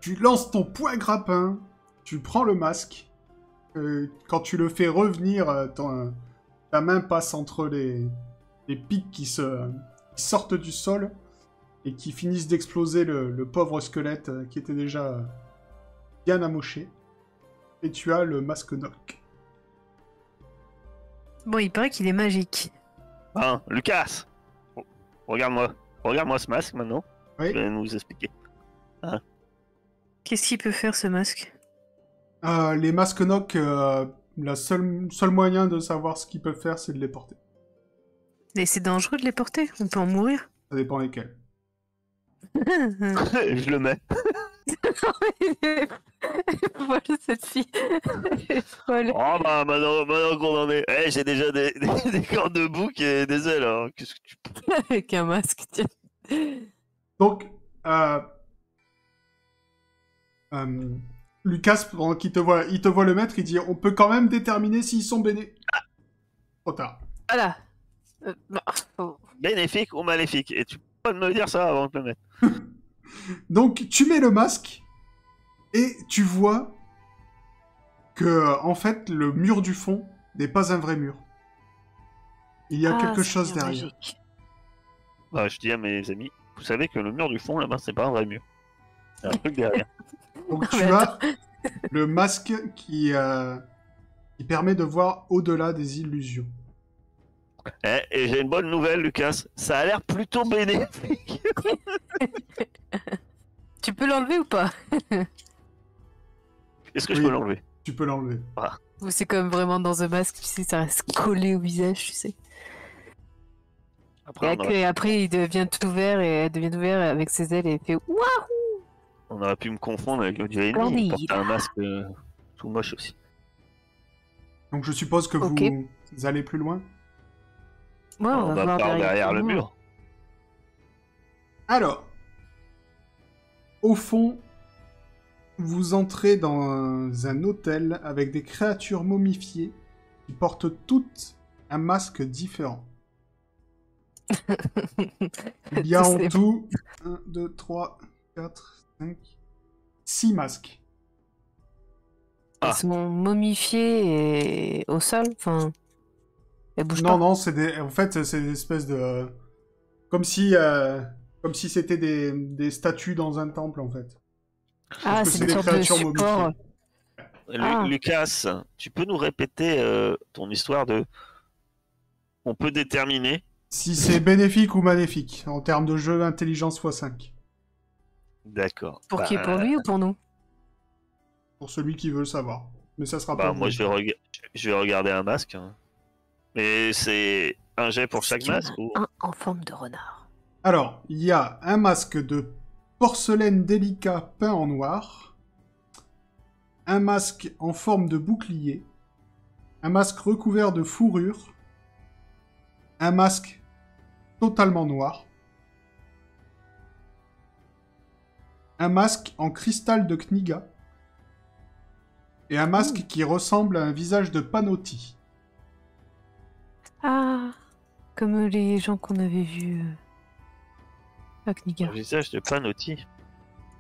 Tu lances ton point grappin, tu prends le masque. Quand tu le fais revenir, ta main passe entre les pics qui sortent du sol et qui finissent d'exploser le pauvre squelette qui était déjà bien amoché. et tu as le masque Nock. Bon, il paraît qu'il est magique. Hein, Lucas, regarde-moi. Regarde-moi ce masque maintenant. Oui. Je vais nous expliquer. Qu'est-ce qu'il peut faire, ce masque? Les masques Nock, la seul moyen de savoir ce qu'ils peuvent faire, c'est de les porter. Et c'est dangereux de les porter? On peut en mourir? Ça dépend lesquels. Je le mets. Voilà cette fille. Elle est folle. Oh bah maintenant qu'on en est. Eh, j'ai déjà des cordes de bouc et des ailes. Hein. Qu'est-ce que tu... Avec un masque, tiens. Donc, Lucas, pendant qu'il te voit, il te voit le mettre, il dit on peut quand même déterminer s'ils sont béné. Trop tard. Voilà. Bah, faut- Bénéfique ou maléfique? Et tu peux pas me dire ça avant de le mettre. Donc, tu mets le masque et tu vois que, en fait, le mur du fond n'est pas un vrai mur. Il y a Ah, quelque c'est chose bien derrière. magique. Bah, je dis à mes amis, vous savez que le mur du fond là-bas, c'est pas un vrai mur. Il y a un truc derrière. Donc, Ah, tu mais as le masque qui permet de voir au-delà des illusions. Et j'ai une bonne nouvelle, Lucas. Ça a l'air plutôt bénéfique. Tu peux l'enlever ou pas? Est-ce que je Oui. peux l'enlever? Tu peux l'enlever. Ou c'est comme vraiment dans The Mask, tu sais, ça reste collé au visage, tu sais. Après, Et après, il devient tout vert et elle devient tout vert avec ses ailes et il fait Waouh! on aurait pu me confondre avec le dieu ennemi. Cornille. Il portait un masque tout moche aussi. Donc, je suppose que Ok. vous allez plus loin. Ouais, on va voir par derrière le comment. mur. Alors, au fond, vous entrez dans un hôtel avec des créatures momifiées qui portent toutes un masque différent. Il y a en C'est- tout 1, 2, 3, 4, 5, 6 masques. Elles Ah. sont momifiées et au sol, enfin. Elles bougent Non, pas. non, en fait, c'est des espèces de... Comme si c'était des statues dans un temple, en fait. Ah, que c'est c'est une des sorte de créatures support. momifiées. Ah. Lucas, tu peux nous répéter ton histoire de... On peut déterminer... Si c'est bénéfique ou maléfique, en termes de jeu intelligence x5. D'accord. Pour qui? Pour lui ou pour nous? Pour celui qui veut le savoir. Mais ça sera Bah, pas moi, vous. je vais regarder un masque. Hein. Mais c'est un jet pour chaque Est-ce qu'il y en a masque ou... Un en forme de renard. Alors, il y a un masque de porcelaine délicat peint en noir, un masque en forme de bouclier, un masque recouvert de fourrure, un masque totalement noir, un masque en cristal de Kniga, et un masque qui ressemble à un visage de Panotti. Ah, comme les gens qu'on avait vus à Kniga. Un visage de Panotti.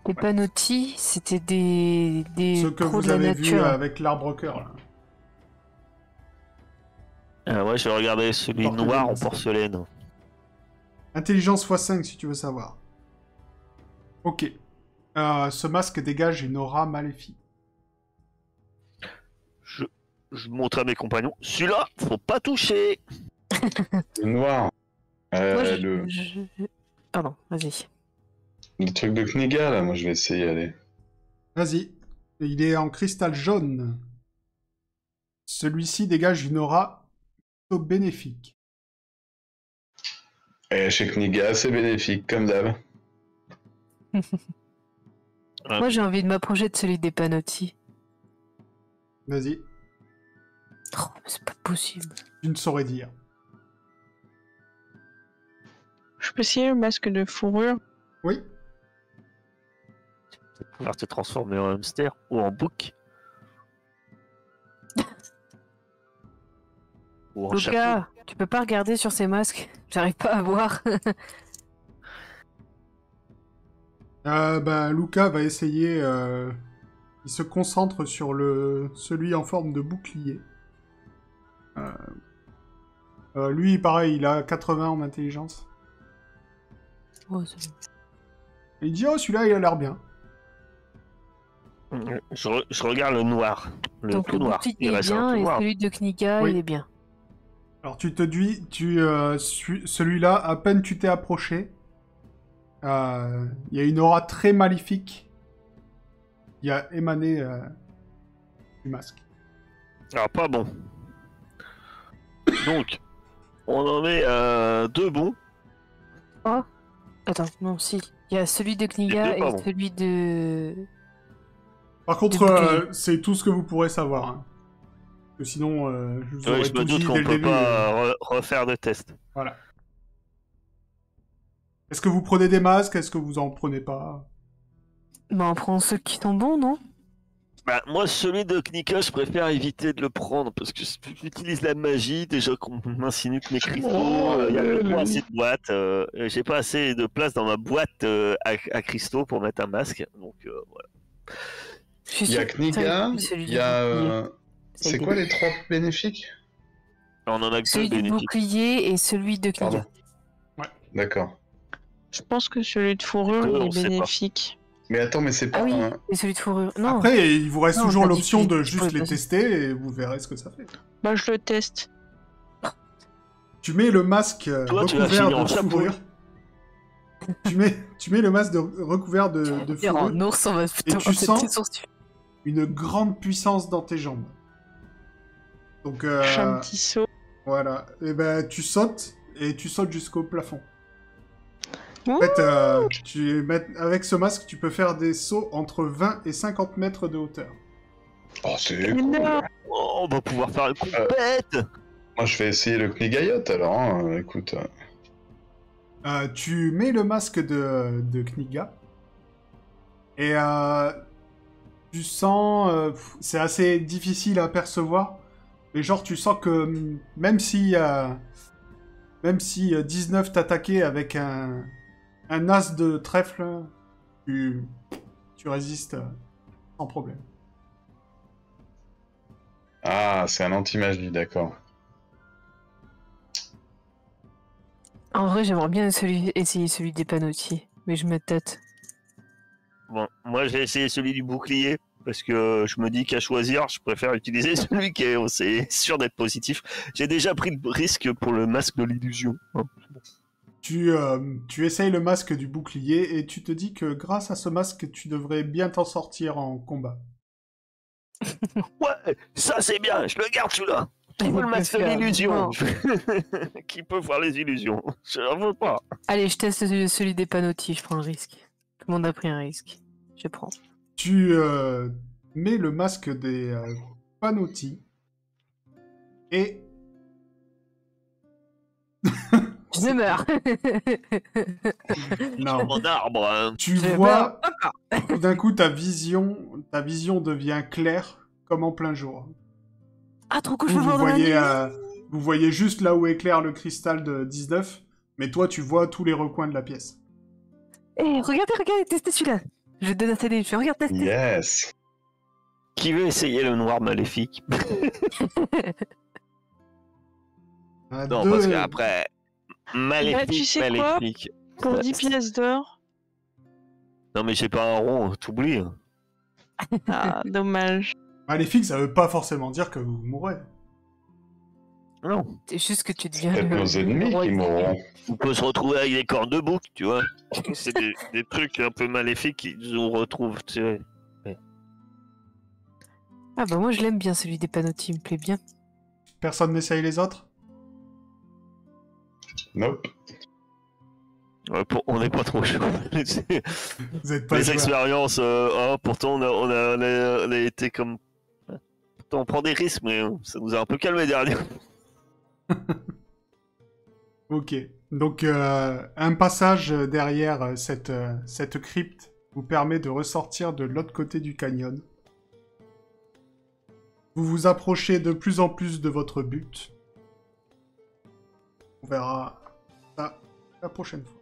Les Panotti, c'était des Ceux que pros vous de la avez vus nature. avec l'arbre cœur, là. Ouais, je vais regarder celui Porte noir des en masques. porcelaine. Intelligence x5 si tu veux savoir. Ok. Ce masque dégage une aura maléfique. Je montre à mes compagnons. Celui-là, faut pas toucher. Le noir. Moi, Pardon, vas-y. Le truc de Kniga, là, moi je vais essayer, allez. Vas-y. Il est en cristal jaune. Celui-ci dégage une aura plutôt bénéfique. Et chez Kniga, c'est bénéfique, comme d'hab. Moi, j'ai envie de m'approcher de celui des Panotti. Vas-y. Oh, mais c'est pas possible. Tu ne saurais dire. Je peux essayer le masque de fourrure. Oui. Pouvoir te transformer en hamster ou en bouc. Ou en chapeau. Luca, tu peux pas regarder sur ces masques? J'arrive pas à voir. Luca va essayer... Il se concentre sur celui en forme de bouclier. Lui, pareil, il a 80 en intelligence. Oh, c'est bon. Et il dit, oh, celui-là, il a l'air bien. Je regarde le noir. Le Donc tout le noir. bouclier Il est reste un bien tout et noir. celui de Kniga, Oui. il est bien. Alors celui-là, à peine tu t'es approché, il y a une aura très maléfique qui a émané du masque. Alors, pas bon. Donc, on en met 2 bons. Attends, non, si. Il y a celui de Kniga deux, et pardon. celui de... Par contre, bouclier. c'est tout ce que vous pourrez savoir. Hein. Parce que sinon, je vous aurais Je tout me doute dit qu'on dès le peut début. pas refaire de test. Voilà. Est-ce que vous prenez des masques? Est-ce que vous en prenez pas? Bah, on prend ceux qui sont bons, non? Bah, moi, celui de Knika, je préfère éviter de le prendre parce que j'utilise la magie. Déjà qu'on m'insinue que mes cristaux, il y a pas assez de boîtes. J'ai pas assez de place dans ma boîte à cristaux pour mettre un masque. Donc, voilà. Je suis Il y a sûre que Kniga, celui il du y a... bouclier. Ça C'est y est. quoi les 3 bénéfiques? On en a que 2 Celui du bénéfiques. bouclier et celui de Kniga. Pardon. D'accord. Je pense que celui de fourrure, Deux, il on est sait pas. bénéfique. Mais attends, mais c'est pas Ah oui, un... et celui de fourrure. Non, Après, il vous reste Non, toujours t'as dit l'option que de tu juste pouvais les passer. tester et vous verrez ce que ça fait. Bah, je le teste. Tu mets le masque Toi, tu vas recouvert finir en de chapeau. fourrure. tu mets le masque recouvert de dire en fourrure. ours, on va Et tu sens sourcils. une grande puissance dans tes jambes. Donc, Je fais un petit saut. voilà. Et ben, tu sautes et tu sautes jusqu'au plafond. En Ouh, fait, avec ce masque, tu peux faire des sauts entre 20 et 50 mètres de hauteur. Oh, c'est cool. énorme. Oh, on va pouvoir faire une compète. Moi, je vais essayer le Knigayotte, alors. Hein. Écoute. Tu mets le masque de Kniga. Et tu sens... c'est assez difficile à percevoir. Mais genre, tu sens que même si 19 t'attaquait avec un as de trèfle, tu résistes sans problème. Ah, c'est un anti-magie, d'accord. En vrai, j'aimerais bien essayer celui des panotiers, mais je me tâte. Bon, moi, j'ai essayé celui du bouclier. Parce que je me dis qu'à choisir, je préfère utiliser celui qui est c'est sûr d'être positif. J'ai déjà pris le risque pour le masque de l'illusion. Hein. Tu essayes le masque du bouclier et tu te dis que grâce à ce masque, tu devrais bien t'en sortir en combat. Ouais, ça c'est bien, je le garde celui-là. Qui veut le masque de l'illusion? Qui peut voir les illusions? Je n'en veux pas. Allez, je teste celui des panotiers, je prends le risque. Tout le monde a pris un risque. Je prends. Tu mets le masque des panotis et Je meurs. non, Mon arbre. Hein. tu Je vois meurs. tout d'un coup ta vision devient claire comme en plein jour. Ah, trop cool, je peux Vous voir dans la voyez, nuit. vous voyez juste là où éclaire le cristal de 19, mais toi tu vois tous les recoins de la pièce. Eh, regardez, testez celui-là. Je donne un CD, je fais, regarde, testez. Yes. Qui veut essayer le noir maléfique? Non, parce qu'après, maléfique, tu sais quoi maléfique. Pour 10 pièces d'or. Non mais j'ai pas un rond, t'oublies. Ah, dommage. Maléfique, ça veut pas forcément dire que vous mourrez. Non. C'est juste que tu deviens Peut-être nos ennemis roi qui des- mourront. On peut se retrouver avec des cornes de bouc, tu vois. C'est des trucs un peu maléfiques qui nous retrouvent, tu sais. Ah bah moi je l'aime bien celui des panotis, il me plaît bien. Personne n'essaye les autres? Nope. Ouais, on n'est pas trop chaud. Vous êtes pas Les joueurs. expériences, pourtant on a été comme... Pourtant on prend des risques, mais ça nous a un peu calmé derrière. Ok. Donc, un passage derrière cette crypte vous permet de ressortir de l'autre côté du canyon. Vous vous approchez de plus en plus de votre but. On verra ça la prochaine fois.